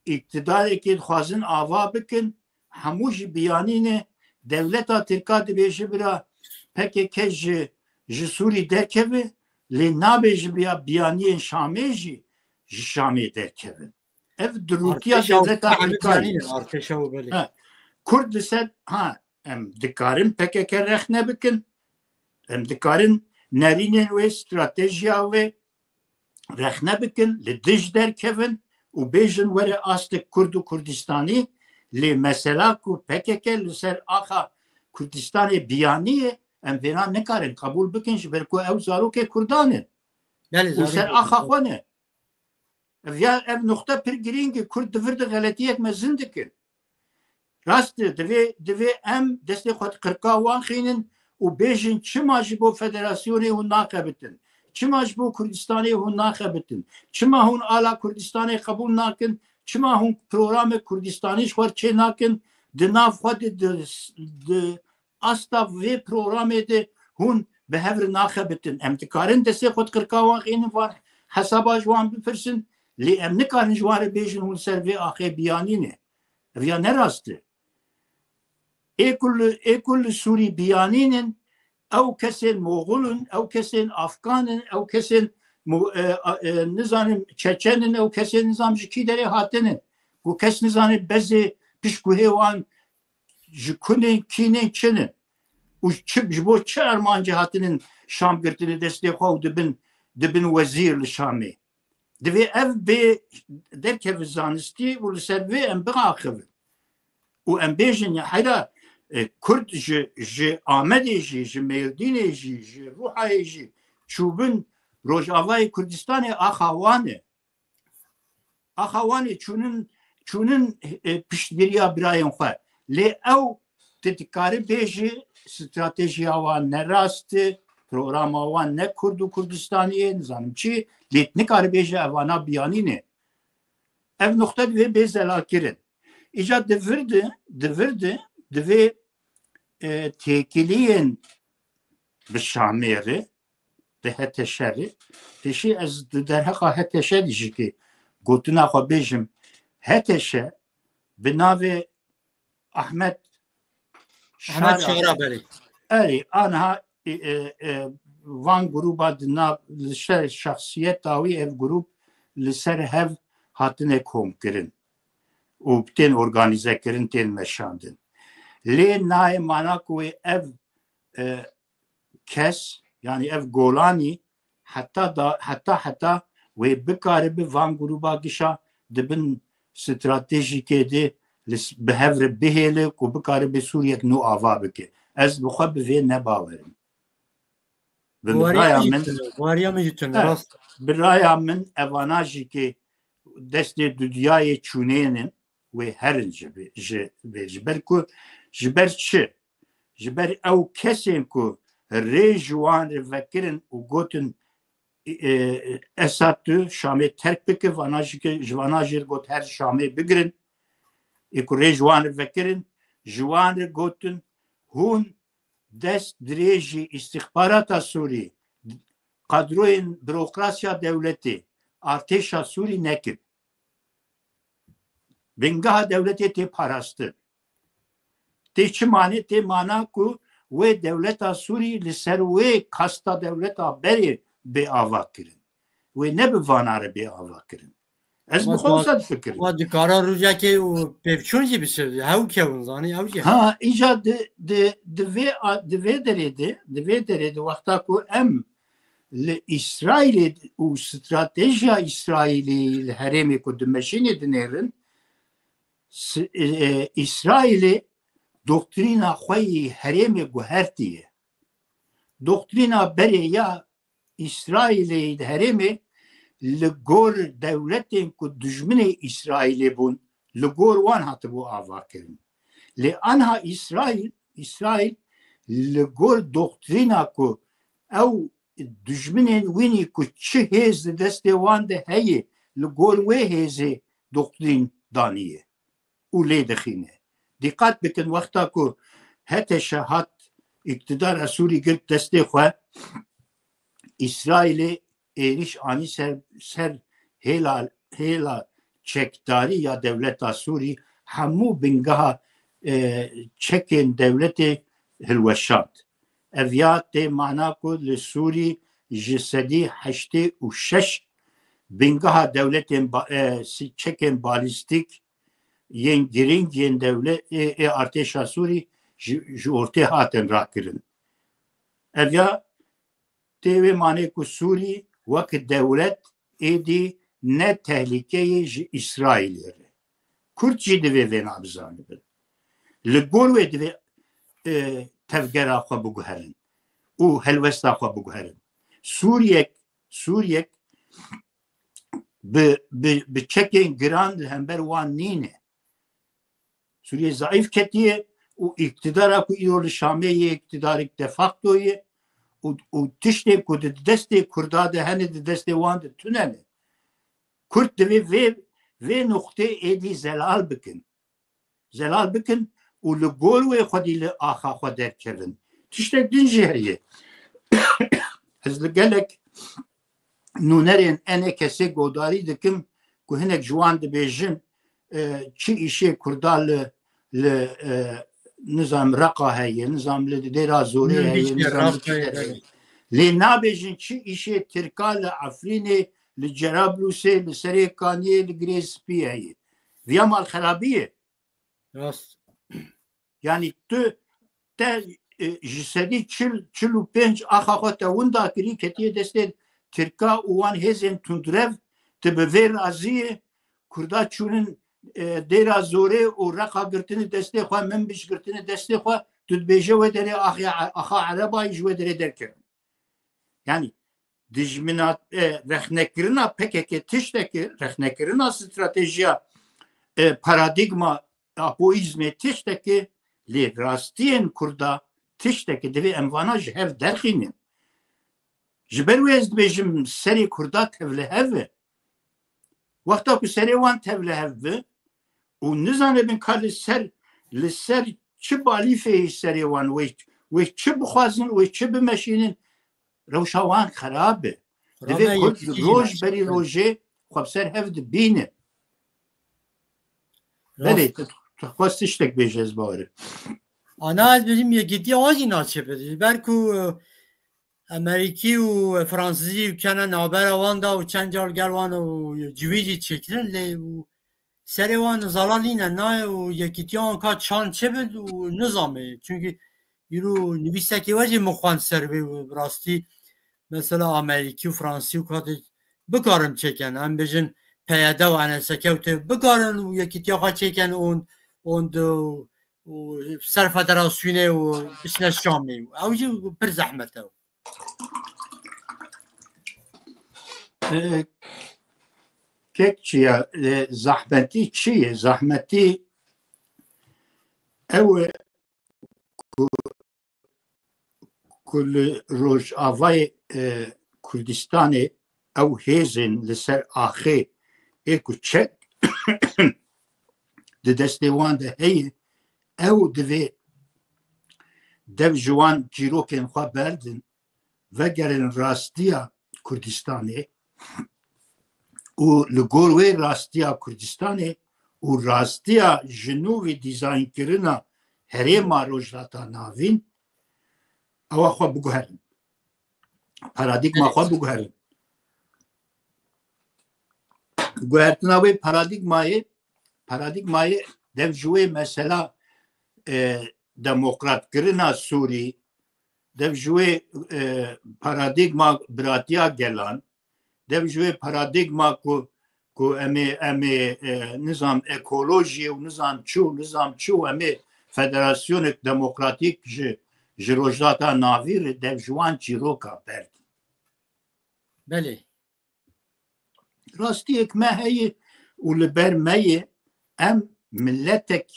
iktidarekê dixwazin ava bikin hemû jî biyanîne devleta Tirka dibêje bira PKK ji Sûrî derkeve lê nabêje bira biyaniyên Şamê jî ji Şamê derkevin. Ev dirûtiya devleta Tirkayê. Kurd li ser em dikarin PKK rexne bikin em dikarin nerînên wê stratejiya wê rexne bikin li dij derkevin û bêjin were astek Kurd û Kurdistanî lê mesela ku PKK li ser axa Kurdistanê biyaniyê em vêna nikarin qebûl bikin ji ber ku ew zarokê Kurdan in û ser axa xwe ne. Ev nokta pir girîng Kurd divir di xeletiyek mezin dikin. Rast divê em destê xwe qirka wan xînin û bêjin çima ji bo federasyonê hûn naxebitin. Çima ji bo Kurdistanê hûn naxebitin. Çima hûn ala Kurdistanê qebûl nakin. Çima hûn programê Kurdistanî ji xwe çê nakin. Di nav xwe di asta vê programê de hûn bi hev naxebitin. Em dikarin destê xwe qirka wan xînin van hesaba ji wan bipirsin lê em nikarin ji wan re bêjin hûn ser vê axê biyanîne. Ev ya ne rast e. Êkul li Sûrî biyanînin ew kesên Moğolin, ew kesên Afganin, ew kesên نزانم چچنن او کسی نظام جکی داره هاتنن و کس نزانم بزی پیشگوهی وان جکنن کینن چنن و جبو چه ارمانجه هاتنن شام گرتنی دستی خواه دبن وزیر لشامی دوی اف بی درکه زانستی و لسر وی ام بغاخب و ام بیجن حیلا کرد جی آمده جی میردینه جی روحه جی چوبن روجاوای کردستان آخوانه چونن پشتگیریا برایم خواه لی او تتکاری بیجی استراتژی آوان نراست پروگرام آوان نه کرد و کردستانیه نظام چی لیت نکاری بیجی اوانا بیانینه ev nokta ve bezelakirin. İcat devirdi ve tekiliyen bir şamiri de heteşeri teşi az derhaka heteşe dişi ki gotuna xo bejim heteşe binave Ahmet Şarabeli. Eri anha van gruba dina şahsiyet davi ev grup liser hev hatine komkirin u ten organize kirin ten meşandin le nay manak ve ev kes yani ev golani hatta ve bikari bi van gruba gişa dibin stratejike de behevre behele ku bikari bi Suriyet nu ava bike ez bu xwe bi vê nebawerim bi raya min evana jî ki destê dunyayê çûnênin wê herin ji ber ku ji ber çi ji ber ew kesên ku rê ji wan re vekirin û gotin Esad tu Şamê terk bike vana ji vana jî got her Şamê bigirin ê ku rê ji wan re vekirin ji wan re gotin hûn dest dirêjî istihbarata Sûrî kadroyên bürokrasiya devletê artêşa Sûrî nekin bingeha devletê tê parastin tê çi manê tê mana ku wê devleta Sûrî li ser wê kasta devleta berê bê ava kirin wê ne bi vana re bê ava kirin ez bi xwe fikirim wa dikara rûjekê û pevçûn jî bişir hew kevin zanî ew jî ha îca di vê derê de wexta ku em li İsrailê û stratejiya İsrailî li herêmê ku di meşînê dinêrin İsrailê doktrîna xwe yê herêmê guhertiye doktrîna berê ya İsrailê di herêmê li gor dewletên ku dijminê İsrailê bûn li gor wan hatibû ava kirin lê anha İsrail li gor doktrîna ku ew dijminên wînî ku çi hêz di destê wan de heye li gor wê hêzê doktrîn daniye û lê dixîne dîqat bikin wexta ku heteşe hat iktidara Sûrî girt destê xwe İsrailê êriş anî ser hêla çekdarî ya devleta Sûrî hemû bingeha çekên devletê hilweşand ev ya tê mana ku li Sûrî ji sedî heştê û şeş bingeha devletên çekên balîstîk yên giring yên devletê artêşa Sûrî ji ortê hatin rakirin ev ya tê wê manê ku Sûrî wek dewlet êdî ne tehlikeyê ji İsrailê re Kurd jî divê vê nabizanibin li gor wê divê tevgera xwe biguherin û helwesta xwe biguherin Sûriyek bi çekên giran li hember wan nîne Sûriye zayıf ketiye û iktidara ku îro li Şamê yê iktidarek de facto ye û tiştê ku di destê Kurda de hene di destê wan de tunene Kurd divê vê noxtê êdî zelal bikin û li gor wê xwedî li axa xwe derkevin tiştek din jî heye ez li gelek nûnerên enê kesê godarî dikim ku hinek ji wan dibêjin çi îşê Kurda li nizam Reqa heye nizam li dêra Zorê heye لی نابیجن چی ایشه ترکا لعفرینه لجرابلوسه لسریکانیه لگریسپیه ویا مال خرابیه راست یعنی تو تا جسدی چلو پنج آخا خود وندا کری کتیه دسته ترکا اوان هزین تندرف تبویر ازیه کردا چونن دیرا زوره و رقا گرتنی دسته خواه من بیش گرتنی دسته خواه تود بیجه و داره آخا عربای جوه داره درکرن yani dijminat rexnekirina pekeke tişteki rexnekirina stratejiya paradigma apoizme tişteki li rastiyen kurda tişteki devi emvana ji hev derxînin ji ber wê ez dibêjim serê kurda tevlihev ve wexta ku serê wan tevlihev ve û nizanibin ka li ser çi balîfeyê serê wan wê çi bixwazin wê çi bimeşînin روشا وان خرابه دوی کل روش بری روژه خواب سر هفت بینه بله خواست تشتک بیشه از باره آنا از بزیم یکی آجی ناچه بده برکو امریکی و فرانسیزی و کنن نابر وان دا و چند جال گروان و جویجی چکرن لی و سری وان زلالینه نه و یکی تیان که چان چه بد و نظامه چونکه یرو نویسته که وجه مخوان سر به راستی مثلا امریکی و فرانسی و کات بکارم چکن هم بجن پیاده و انسکه بکارن و یکی تیاقا چکن اون سر فدراسیونه و بسنه شامی اوجه پر زحمته که چیه زحمتی چیه زحمتی او کل روش آوای کردستان او هیزن لسر آخه ایکو چک ده دستوان ده هی او دوی دو جوان جیروکن خواه بردن وگرن راستیا کردستانه و لگوروی راستیا کردستانه و راستیا جنوبی دیزاین کرنا هریما روجلاتا ناوین او خواه بگوهرن پارادیگما خواه بگوهرن گوهرتناوی پارادیگمای دو جوی مثلا دموکرات کرنا سوری دو جوی پارادیگما براتیا گلان دو جوی پارادیگما کو امی نظام اکولوژی و نظام چو امی فدراسیون دموکراتیک جروجاتا ناویر دو جوان چیروکا برد بله راستی اک مهی و لبر مهی ام ملتک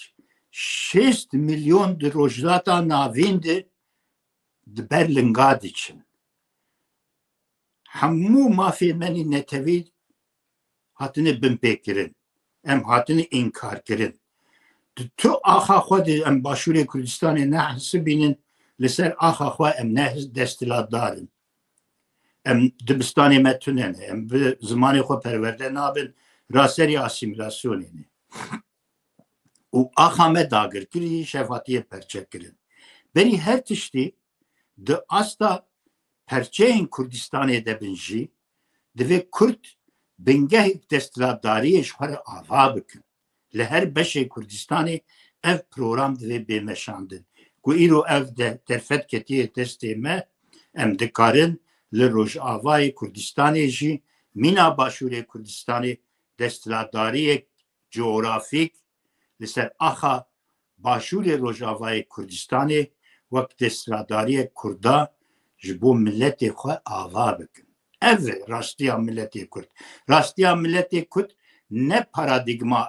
6 میلیون د روجاتا ناوین د برلنگاد için همو مافی منی نتوی hatını binpekirin em hatını inkar kirin تو آخا خود ام باشور کردستان نه حسبینن لسر آخا خود ام نه دستلات دارن ام دبستانی متونن ام زمانی خود پرورده نابن راسری اسیمیلاسیونینه و آخا مداگر کری شفاتیه پرچه کرن بری هر تشتی ده استا پرچه این کردستان دبنجی دوی کرد بنگه دستلات داریش خور آوا بکن لهر بشه کردستانی اف پروگرام دوی بیمشاندن گو ایرو اف درفت کتیه دسته ما ام دکارن لروج آوای کردستانی جی مینا باشور کردستانی دستلاتداری جغرافیک لسر آخا باشور روج آوای کردستانی وقت دستلاتداری کردا جبو ملت خواه آوا بکن اف راستیا ملت کرد راستیا ملت کرد نه پارادیگما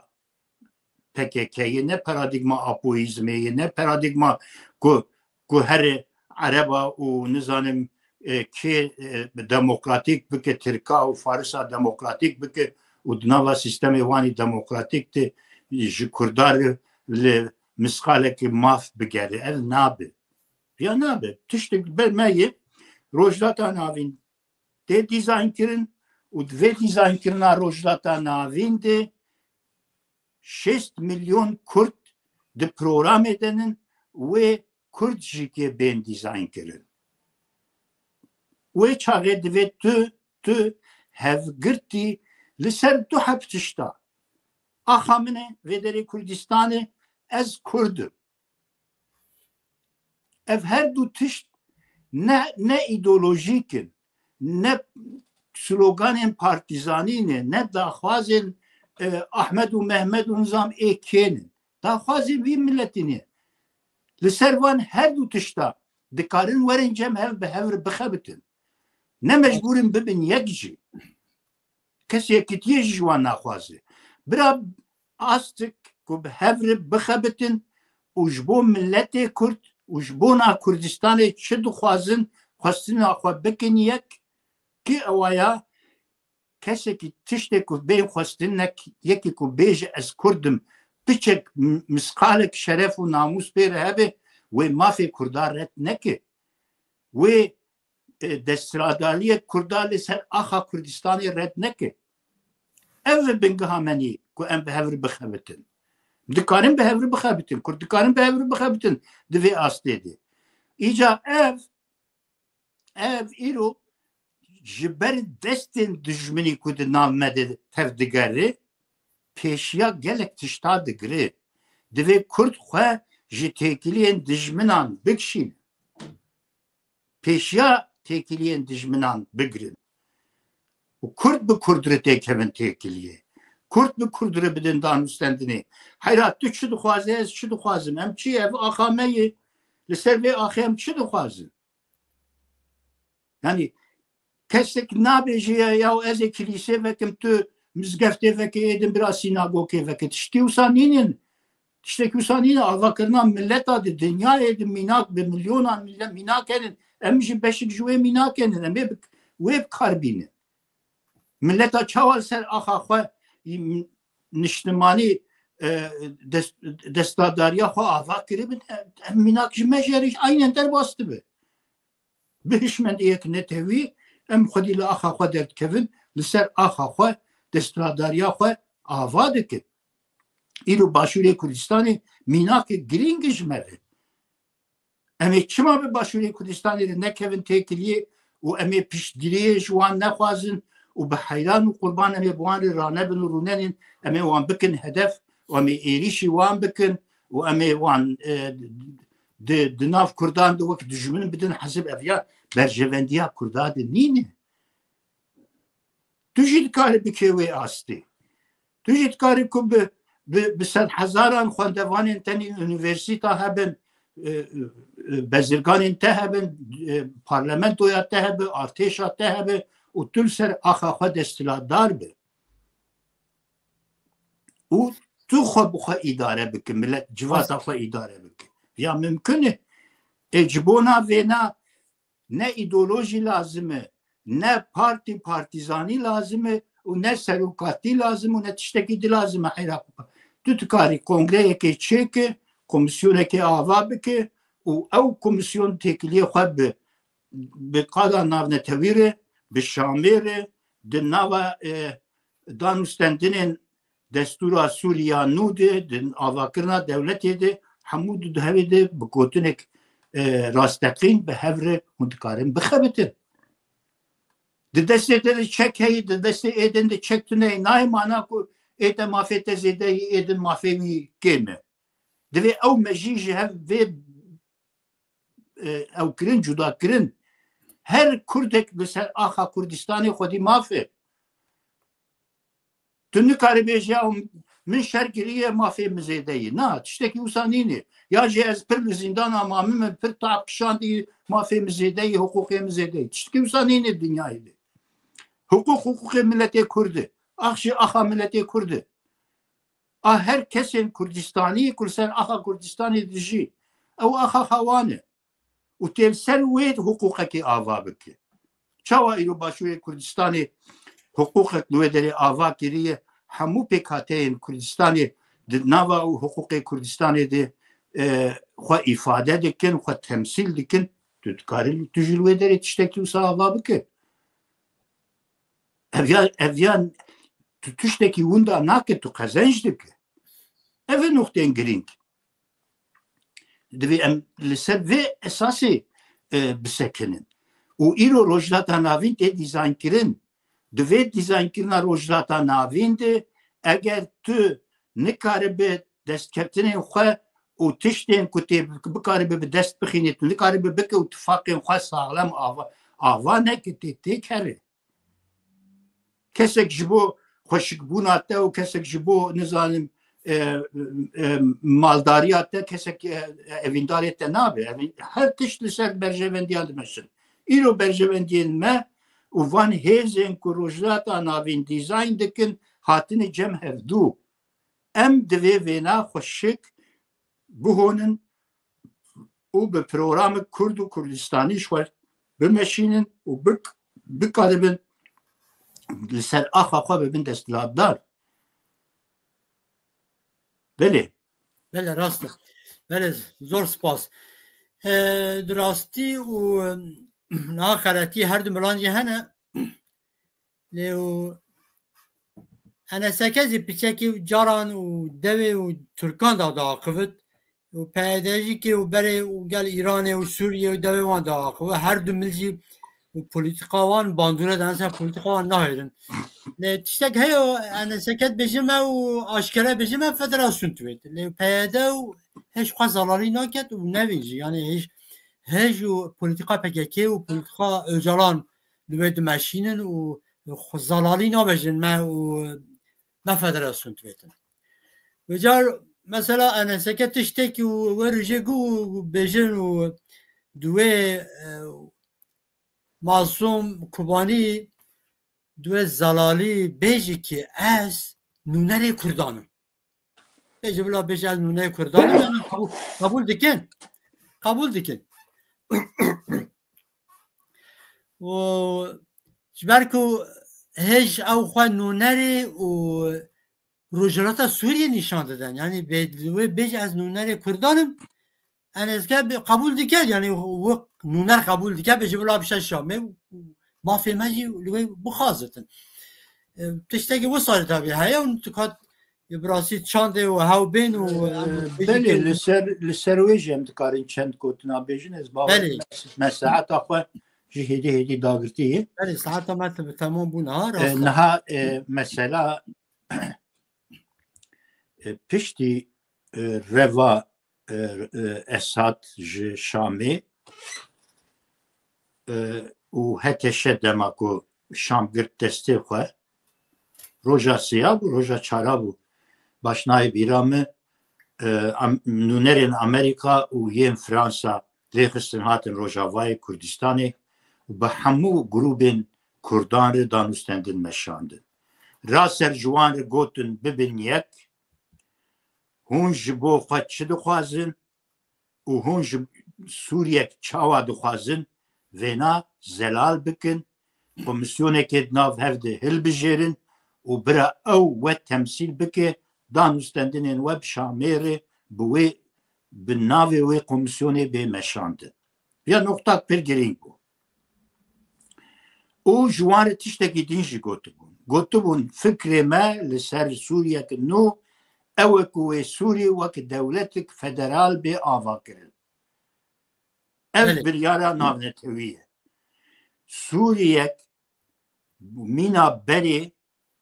PKK'yi ne paradigma apoizmi ne paradigma ku her araba u nizanım ki demokratik bike Türka u Farisa demokratik bike u dnava sistemi vani demokratikti ji Kurdar li miskaleki maf bigeri ev nabe ya nabe tiştik belmeyi rojlata navin de dizayn kirin u dve dizayn kirina rojlata navin de 6 milyon Kürt de program edenin ve Kürt jike ben dizayn kirin. وی چاقه دوید تو هفگرتی لسر دو هفتشتا آخا منه ویدری کردستانه از کردم اف هر دو تشت نه ایدولوژیکن نه سلوگان پارتیزانینه نه داخوازن احمد و محمد و نظام ایکینن داخوازن وی ملتینه لسر وان هر دو تشتا دکارن ورن جم هف به هفر بخبتن نه مجبورن ببین یک جی کسی یکیتیه جوان نخوازه برا آستک که به هفر بخبتن وجبو ملت کرد وجبونا کردستان چه دخوازن خواستن آخوا بکن کی اوایا کسی که تشتی که بین خواستن یکی که بیج از کردم بچک مسقالک شرف و ناموس پیره هبه و مافی کردار رد نکه و دسترادالی کردال سر آخا کردستانی رد نکه او بنگه همانی که ام به هفر بخبتن دکارن به هفر بخبتن کرد دکارن به هفر بخبتن دوی آستیده ایجا اف ایرو جبر دستن دجمنی کود نامده تفدگره پیشیا گلک تشتا دگره دوی کرد خواه جی تکیلین دجمنان بکشین پیشیا تکیلین دجمنان بگرن و کرد به کردره تکیلین تکیلیه کرد به کردره بدن دانستندنی حیرات تو چی دخوازه از چی دخوازم هم چی اف آخامه لسر وی آخه هم چی دخوازم یعنی کسی که نبیجه یا از کلیسه وکم تو مزگفته وکی ایدن برا سیناگوکه وکی تشتی وسانینین آوا کرنا ملت آده دنیا ایدن میناک به میلیونان میناک ایدن امیجی بشک جوه میناک ایدن امی ویب کار بینه ملت ها چوال سر آخا خواه نشتمانی دستاداری ها خواه آوا کری بین میناک جمعه جریش اینن در باسته به بهشمند یک نتوی ام خودی لآخا خواه درد کفن لسر آخا خواه دستراداریا خواه آواده که ایرو باشوری کردستانی میناک گرینگش مره امی چما به باشوری کردستانی رو نکفن تکلیه و امی پیشگیری جوان نخوازن و به حیران و قربان امی بوان رانه بن و روننین امی وان بکن هدف و امی ایریشی وان بکن و امی وان دناف کردان دو وقت دجمن بدن حسب افیا برجوندیا کردان نینه تو جید کاری بکیوی آستی تو جید کاری که به 100,000 خواندوان تنی یونیورسیتا هبن بزرگان انته هبن پارلمنت و یاته هبن ارتش یاته هبن و طول سر آخا خود استلادار به و تو خود بخوا اداره بکن ملت جواز خوا اداره بکن یا ممکنه اجبونا وینا نه ایدولوژی لازمه نه پارتیزانی لازمه و نه سروکاتی لازمه و نه تشتکی دی لازمه حیرا تو تکاری کنگره که چه کمیسیونه که آوا بکه و او کمیسیون تکلیه خود به قادا ناو نتویره به شامیره ده ناو دانستندین دستور سوریا نوده ده آوا کرنا دولتی ده حمود ده هوی ده بکوتنک راستقین به هفره متکارن بخبتن ده دسته ده چک هی ده دسته ایدن ده چک تونه نای مانا کو ایتا مافی تزیده ایدن مافی وی کمه دوی او مجیج هف وی او کرن جدا کرن هر کردک بسر آخا کردستانی خودی مافی تو نکاری بیشی من شرگریه مافی مزیده ای نه تشتکی وسانینه یا جی از پر زندان امامی من پر تعب کشاندی مافی مزیده ای حقوقی مزیده ای تشتکی وسانینه دنیایی ده حقوق ملت کرده آخشی آخا ملت کرده هر کسی کردستانی کرسن آخا کردستانی دجی او آخا خوانه و تیل سر وید حقوقه که آوا بکه چاوا ایرو باشوی کردستانی حقوقه دوی داری آوا کریه همو پیکاته این کردستانی نوا و حقوق کردستانی ده خواه ifade دکن خواه تمثیل دکن تو کاری تو جلوه داری تشتکی و آوا بکه اویان تو تشتکی وندا ناکه تو قزنج دکه اوه نقطه گرینگ دوی ام لسر وی اساسی بسکنن و ایرو روجلاتا ناوین تی دیزاین کرن دوی دیزاین کرنا روجلاتا ناوین ده اگر تو نکاره به دست کردن خو و تشتین کتی بکاره به دست بخینی تو نکاره به بک و اتفاقی خو سالم آوا نکتی تی کره کسک جبو خوشک بوناته و کسک جبو نزانم مالداریاته کسک evindariete nabe her tişt li ser berjevendiyan dimeşin îro berjevendiyên me û van hêzên ku rojilata navîn dîzayn dikin hatine cem hevdû em divê vêna xweşik bihûnin û bi programê Kurd û Kurdistanî xwe bimeşînin û bikaribin li ser axa xwe bibin desthilatdar. بله بله راسته بله زور سپاس دراستی و ناخرتی هر دو ملانجی هنه لیو انا سکزی پیچکی جاران و دوی و ترکان دا داقفت و پیداجی که و بره و گل ایران و سوریه و دوی وان داقفت هر دو ملجی و پولیتیقاوان باندونه دانسا پولیتیقاوان نهایدن تشتك هيو انا سكت بجمع واشكره بجمع فدراسيون تويت اللي بيدا هيش قزلالي ناكت ونبيجي يعني هيش بوليتيقا بكيكي وبوليتيقا اجالان لويد ماشينن وخزلالي نابجن ما فدراسيون تويت وجار مثلا انا سكت تشتكي ورجيقو بجن ودوي معصوم كوباني دوی زلالی بیجی که از نونر کردانم بیجی بلا بیجی از نونر کردانم یعنی قبول دکن و جبرکو هج او خواه نونر و روجراتا سوریه نشان دادن یعنی بیجی از نونر کردانم انا از که قبول دکن یعنی نونر قبول دکن بیجی بلا بیشه شامه ما في ماجي بخازتن تشتكي وصل تابي هاي ونتقد براسي تشاندي وهاو بين و بله لسرويج هم تقارن چند كوتنا بيجن از بابا مساعات اخوة جهدي داغرتي بله ساعات ما تمام بونا نها مثلا پشتی روا اسات شامي و هتشه دماغو شام گرد دسته خواه روژا سیاه بو روژا چارا بو باشنای بیرامه نونرین امریکا و یم فرانسا لیخستن هاتن روژاوای کردستانی و به همو گروبین کردان رو دانستندن مشاندن راسر جوان رو گوتن ببین یک هون جبو خواه چه دخوازن و هون سوریه چاوا دخوازن وینا زلال بکن کمیسیونه که ناو هفته هل بجیرن و برا او و تمثیل بکه دانستندن و بشامره بوی بناوی و کمیسیونه به مشاندن یا نقطه پر گرینگ بو او جوان تشتکی دینجی گوتو بون فکر ما لسر سوریه که نو او کوی سوریه و که دولتک فدرال به آوا کرن ev biryara navnetewî Sûriyek mîna berê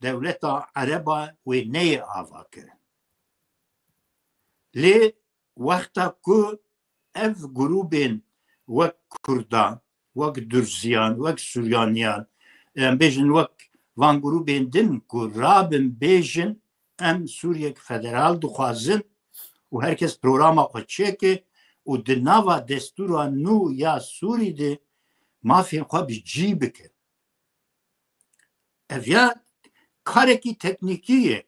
dewleta Ereba wê neyê ava kirin. Lê wexta ku ev grûbên wek Kurdan, wek Durziyan, wek Suryaniyan em bêjin wek van grûbên din ku rabin bêjin em Sûriyek federal dixwazin û herkes programa xwe çêke û di nava destûra nû ya Sûrî de mafên xwe bi cî bikin. Ev ya karekî teknîkî ye.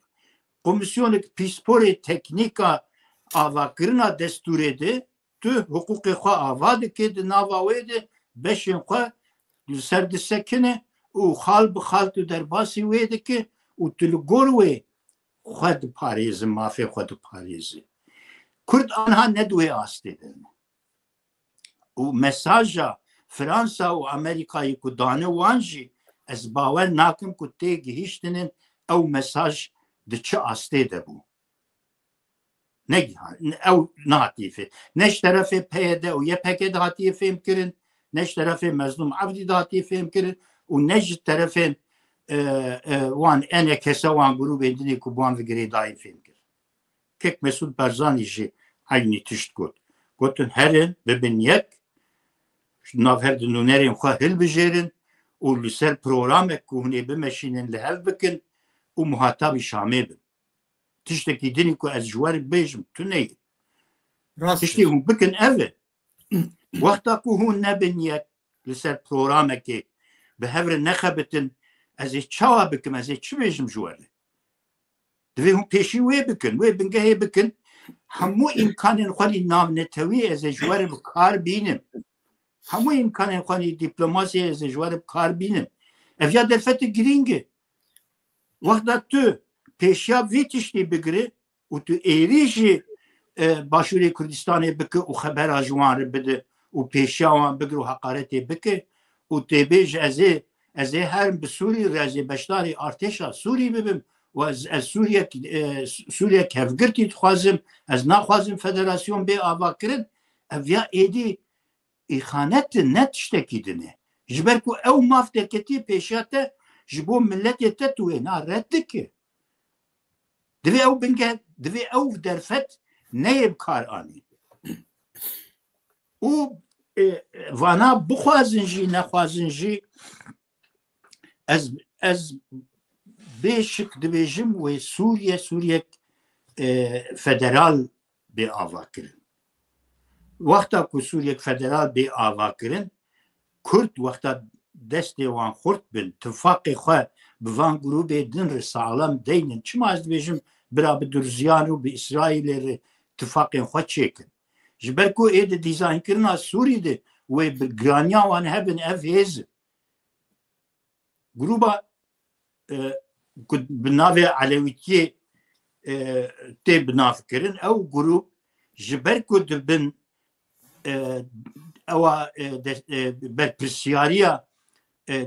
Komisyonek pîsporê teknîka avakirina destûrê de tu hukukê xwe ava dike di nava wê de beşên xwe li ser disekine û xal bi xal tu derbasî wê dike û tu li gor wê xwe diparêzin mafê xwe diparêzin. Kurd anha nedwê astê din. û mesaja Fransa û Amerîkayê ku dane wan jî ez bawer nakim ku tê gihîştinin ew mesaj di çi astê de bû. Ew nehatiye fêm. Ne ji terefê PYD û YPG de hatiye fêm kirin, نج طرف مظلوم عبدی داتی فهم کرد و نج طرف وان انا کسا وان گروه بندنی که بوان وگری دایی فهم کرد که مسئول برزانی جی aynı tişt got. Gotun herin bibin yek nav her dinûnerên xwe hilbijêrin û li ser programek ku hûnê bimeşînin li hev bikin û muhatabî Şamê bin. Tiştekî dinî ku ez ji we re bêjim tu neyê. Tiştê hûn bikin ev e. Wexta ku hûn nebin yek li ser programekê bi hev re nexebitin ez ê çawa bikim ez ê çi bêjim ji we re. Divê hûn pêşî wê bikin wê bingehê bikin همو امکان خواهی نامنتوی از جوار بکار بینم همو امکان خواهی دیپلماسی از جوار بکار بینم افیا درفت گرینگه وقتا تو پیشیا ویتشتی بگره و تو ایریجی باشوری کردستان بکه و خبر آجوان رو بده و پیشیا وان بگره و حقارت بکه و تیبیج از هرم بسوری رازی بشتاری ارتشا سوری ببیم و از سوریه کفگرتی خوازم از نخوازم فدراسیون به آوا کرد اویا ایدی ایخانت نتشتکی دنه جبر کو او مافتکتی پیشاته جبو ملت تتوی نا رد که دوی او بنگه دوی او درفت نیب کار آنی او وانا بخوازن جی نخوازن جی از بیشک دبیجم و سوریه فدرال به آوا کرن وقتا که سوریه فدرال به آوا کرن کرد وقتا دست وان خورد بن اتفاق خواه بوان گروه دن رسالم دینن چما از دبیجم برا به درزیان و به اسرائیل اتفاق خواه چیکن جبر که اید دیزاین کرنا سوری ده و بگرانیا وان هبن اف هیز گروه با بناوی علویتی تی بناف کرن او گروه جبر که دبن او برپرسیاریا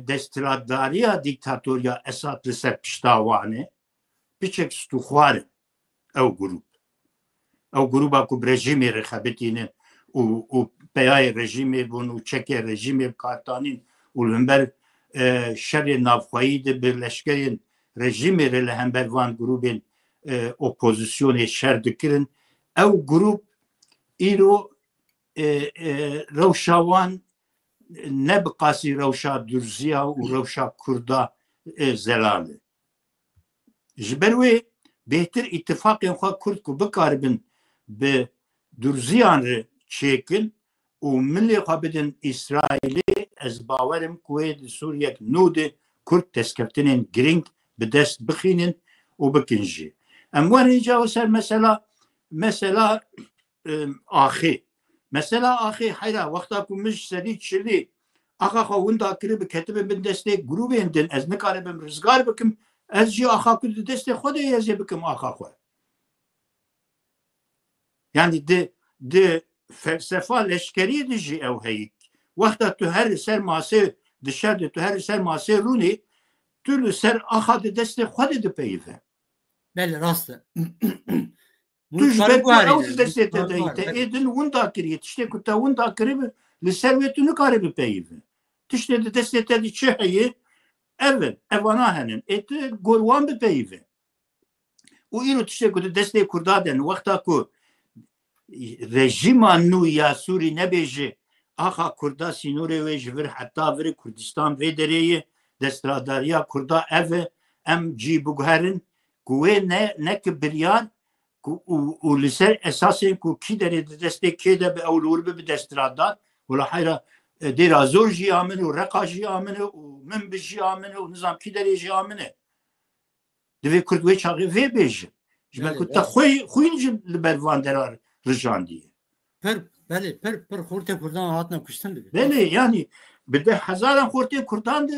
دستراداریا دیکتاتوریا اسات لسر پشتاوانه پیچک ستوخواره او گروه با که برژیمی رخبتینه و پیای رژیمی بون و چک رژیمی بکارتانین و لنبر شر نافخوایی ده برلشکرین رژیمی ره لهمبر وان گروبین اپوزیسیون شر دکرن او گروب ایرو روشاوان نبقاسی روشا درزیا و روشا کردا زلاله جبروی بهتر اتفاقی خواه کرد که بکاربن به درزیان ره چیکن و ملی خواه بدن اسرائیلی از باورم که سوریه نود کرد تسکفتنین گرینگ به دست بخینن و بکنجی اموان اینجا سر مثلا آخی حیرا وقتا که مش سدید شلی آخا خواهون دا کری بکتب من دسته گروه اندن از نکاره بم رزگار بکم از جی آخا کد دسته خود یزی بکم آخا خواه یعنی ده فلسفه لشکری دیجی او هیک وقتا تو هر سر ماسه دشرد تو هر سر ماسه رونی تو سر آخا ده دست خود ده پیفه بله راسته تو جبر کو او دسته ده دیتا ایدن وندا کریه تشته که تا وندا کریه لسر ویتو نکاره بپیفه تشته ده دسته ده چه هیه اوانا هنن ایت گروان بپیفه و ایرو تشته که دسته کردادن وقتا که رژیم نو یا سوری نبیجه آخا کردا سینوری و جور حتی وری کردستان و دریه دستراداریا کردا ام جی بگهرن کوه نه که بریان و لسر اساسین کو کی داره دسته کی ده به اولور به دسترادار ولا حیرا دیر ازور جی آمنه و رقا جی آمنه و من بجی آمنه و نظام کی داره جی آمنه دوی کردوی چاقی وی بیجه جمعه که تا خوی نجم لبروان درار رجان دیه بله پر خورته کردان هاتنا کشتن دیگه بله یعنی بده هزاران خورته کردان ده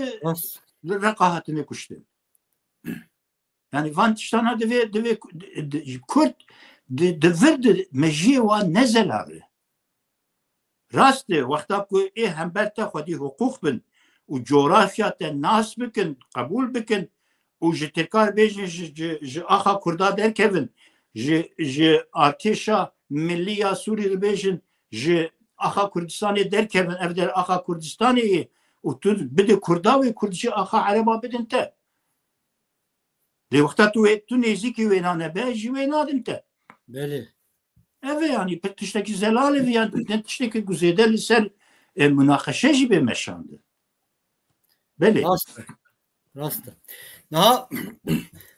رقا هاتنه کشتن yani van tiştana deve Kürt de verdi mejiye wa nezelare raste waqta ku hemberta xwedî hukuk bin û coğrafya te nas bikin qebûl bikin û ji tekar bêjin ji axa Kurda derkevin ji artêşa millî ya Sûrî dibêjin ji آخا کردستانی درکبن اف در آخا کردستانی و تو بده کرداوی کردشی آخا عربا بدن ته دی وقتا تو نزیکی وینا نبه جی وینا دن ته بله اوه یعنی تشتکی زلاله وی یعنی تشتکی گزیده لسر مناقشه جی بمشانده بله راسته نه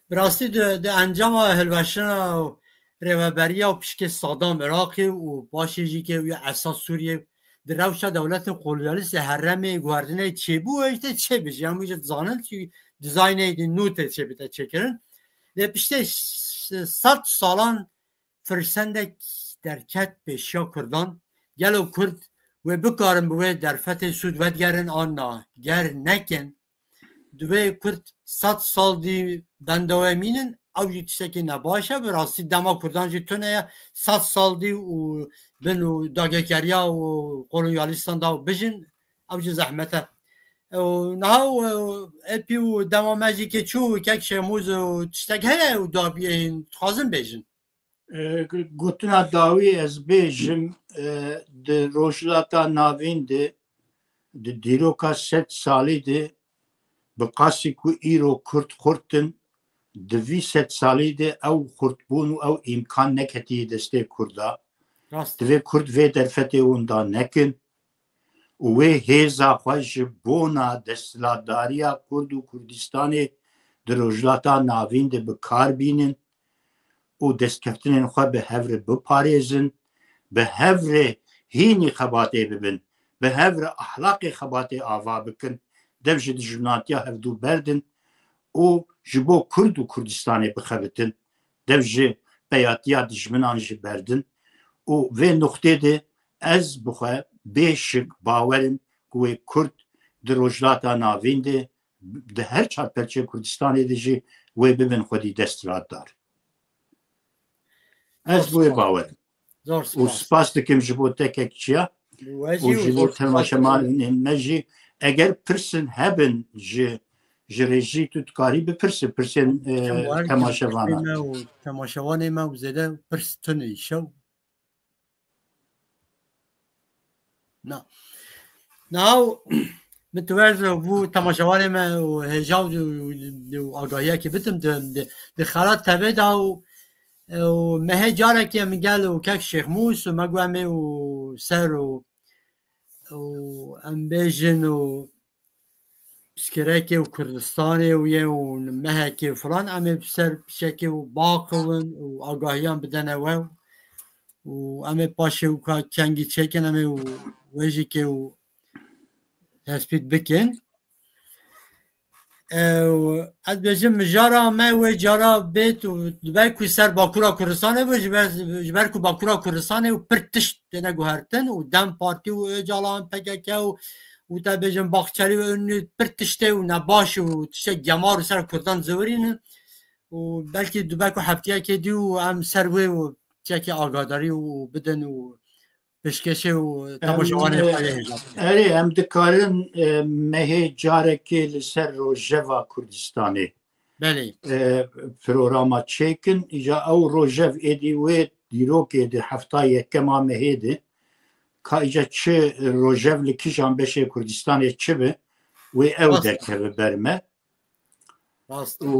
براستی ده انجام هلوشن و ریوبری و پیشک صادام عراقی و باشه جی که اساس سوریه در روش دولت قلیالیست هرم گواردنه چه بو ایشته چه بشه یعنی میشه زانن که دیزاین نوت چه بیده چه کرن ده پیشته 100 سالان فرسنده درکت بشیا کردان گلو کرد و بکارن بوه در فتح سود ودگرن آن گر نکن دوی کرد 100 سال دی بندوه مینن او جی تشتکی نباشه براستی دما کردان جی تونه 100 سال دی و بنو داگکریا و قلونیالیستان دا بجن او جی زحمته و نهاو اپی و دما مجی که چو کک شموز و تشتک هیا و دابیه خوازم بجن گوتنا داوی از بیجم ده روشلاتا ناوین ده دیروکا 100 سالی ده بقاسی کو ایرو کرد خورتن دوی 100 سالی ده او خورتبون و او امکان نکتی دسته کردا دوی کرد وی در فتح اوندا نکن و هیزا خوش بونا دستلاداریا کرد و کردستان در روشلاتا ناوین ده بکار بینن و دستکفتن خواه به هفر بپاریزن به هفر هینی خباته ببن به هفر احلاق خباته آوا بکن devşi dijunatiya hevdû berdin û ji bo Kurd û Kurdistanê bixebitin devşi peyatiya dijminan jî berdin û vê noxtê de ez bixwe bêşik bawerim ku wê Kurd di rojhilata navîn de di her çarpelçê Kurdistanê de jî wê bibin xwedî desthilatdar ez bu wê bawerim û spas dikim ji bo tekek çiya û ji bo temaşemalên me jî eğer pirsın hebin ji rejî tu dikarî bipirsin pirsên temaşevanan temaşevanê me û zêde pirs tune îşew now متوازن بو تماشاوانê me û hejaw û agahiyekê bidim di xelat tevê da û me hê carekê min gel û kek Şêxmûs û me got em ê û ser û em bêjin û piskerekê û Kurdistanê û yê û mehekê û filan em ê ser pişekê û baqivin û agahiyan bidene we û em ê paşê û kengî çêkin em ê û wêjikê û tespît bikin ez bêjim mijara me wê cara bêt û dibe ku ser Bakûra Kurdistanê be ji ber ku Bakûra Kurdistanê û pir tişt têne guhertin û Dem Partî û Öcalan PKK û te bêjin Baxçelî û Ünlü pir tiştê û nebaş û tiştek gemar û ser Kurdan zewirînin û belkî dibe ku heftiyekê dî û em ser wê û çekê agadarî û bidin û pêşkêşê û temaşevanê erê em dikarin mehê carekê li ser Rojeva Kurdistanê belê programa çêkin îja ew rojev êdî wê dîrokê di hefta yekema mehê de ka îja çi rojev li kîjan beşê Kurdistanê çi be wê ew derkeve ber me û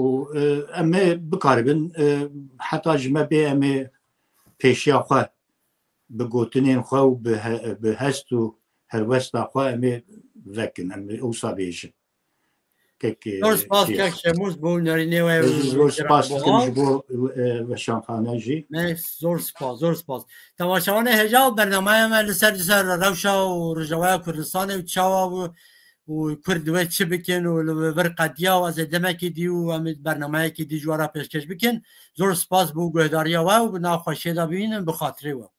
em ê bikaribin heta ji me bê em ê pêşiya xwe bi gotinên xwe û bi hest û helwesta xwe em ê vekin em ê wisa bêjin zor spas kek Şemûz bû nêrînê we zor spas dikim ji bo weşanxane jî zor spas temaşevanê heja û bernameya me li ser rewşa û Rojavaya Kurdistanê û çawa û Kurd wê çi bikin û li vir qetiya û ez ê demekê dî û em ê bernameyekê dî ji we re pêşkêş bikin zor spas bû guhdariya we û bi navxweşê de bibînin bi xatirê we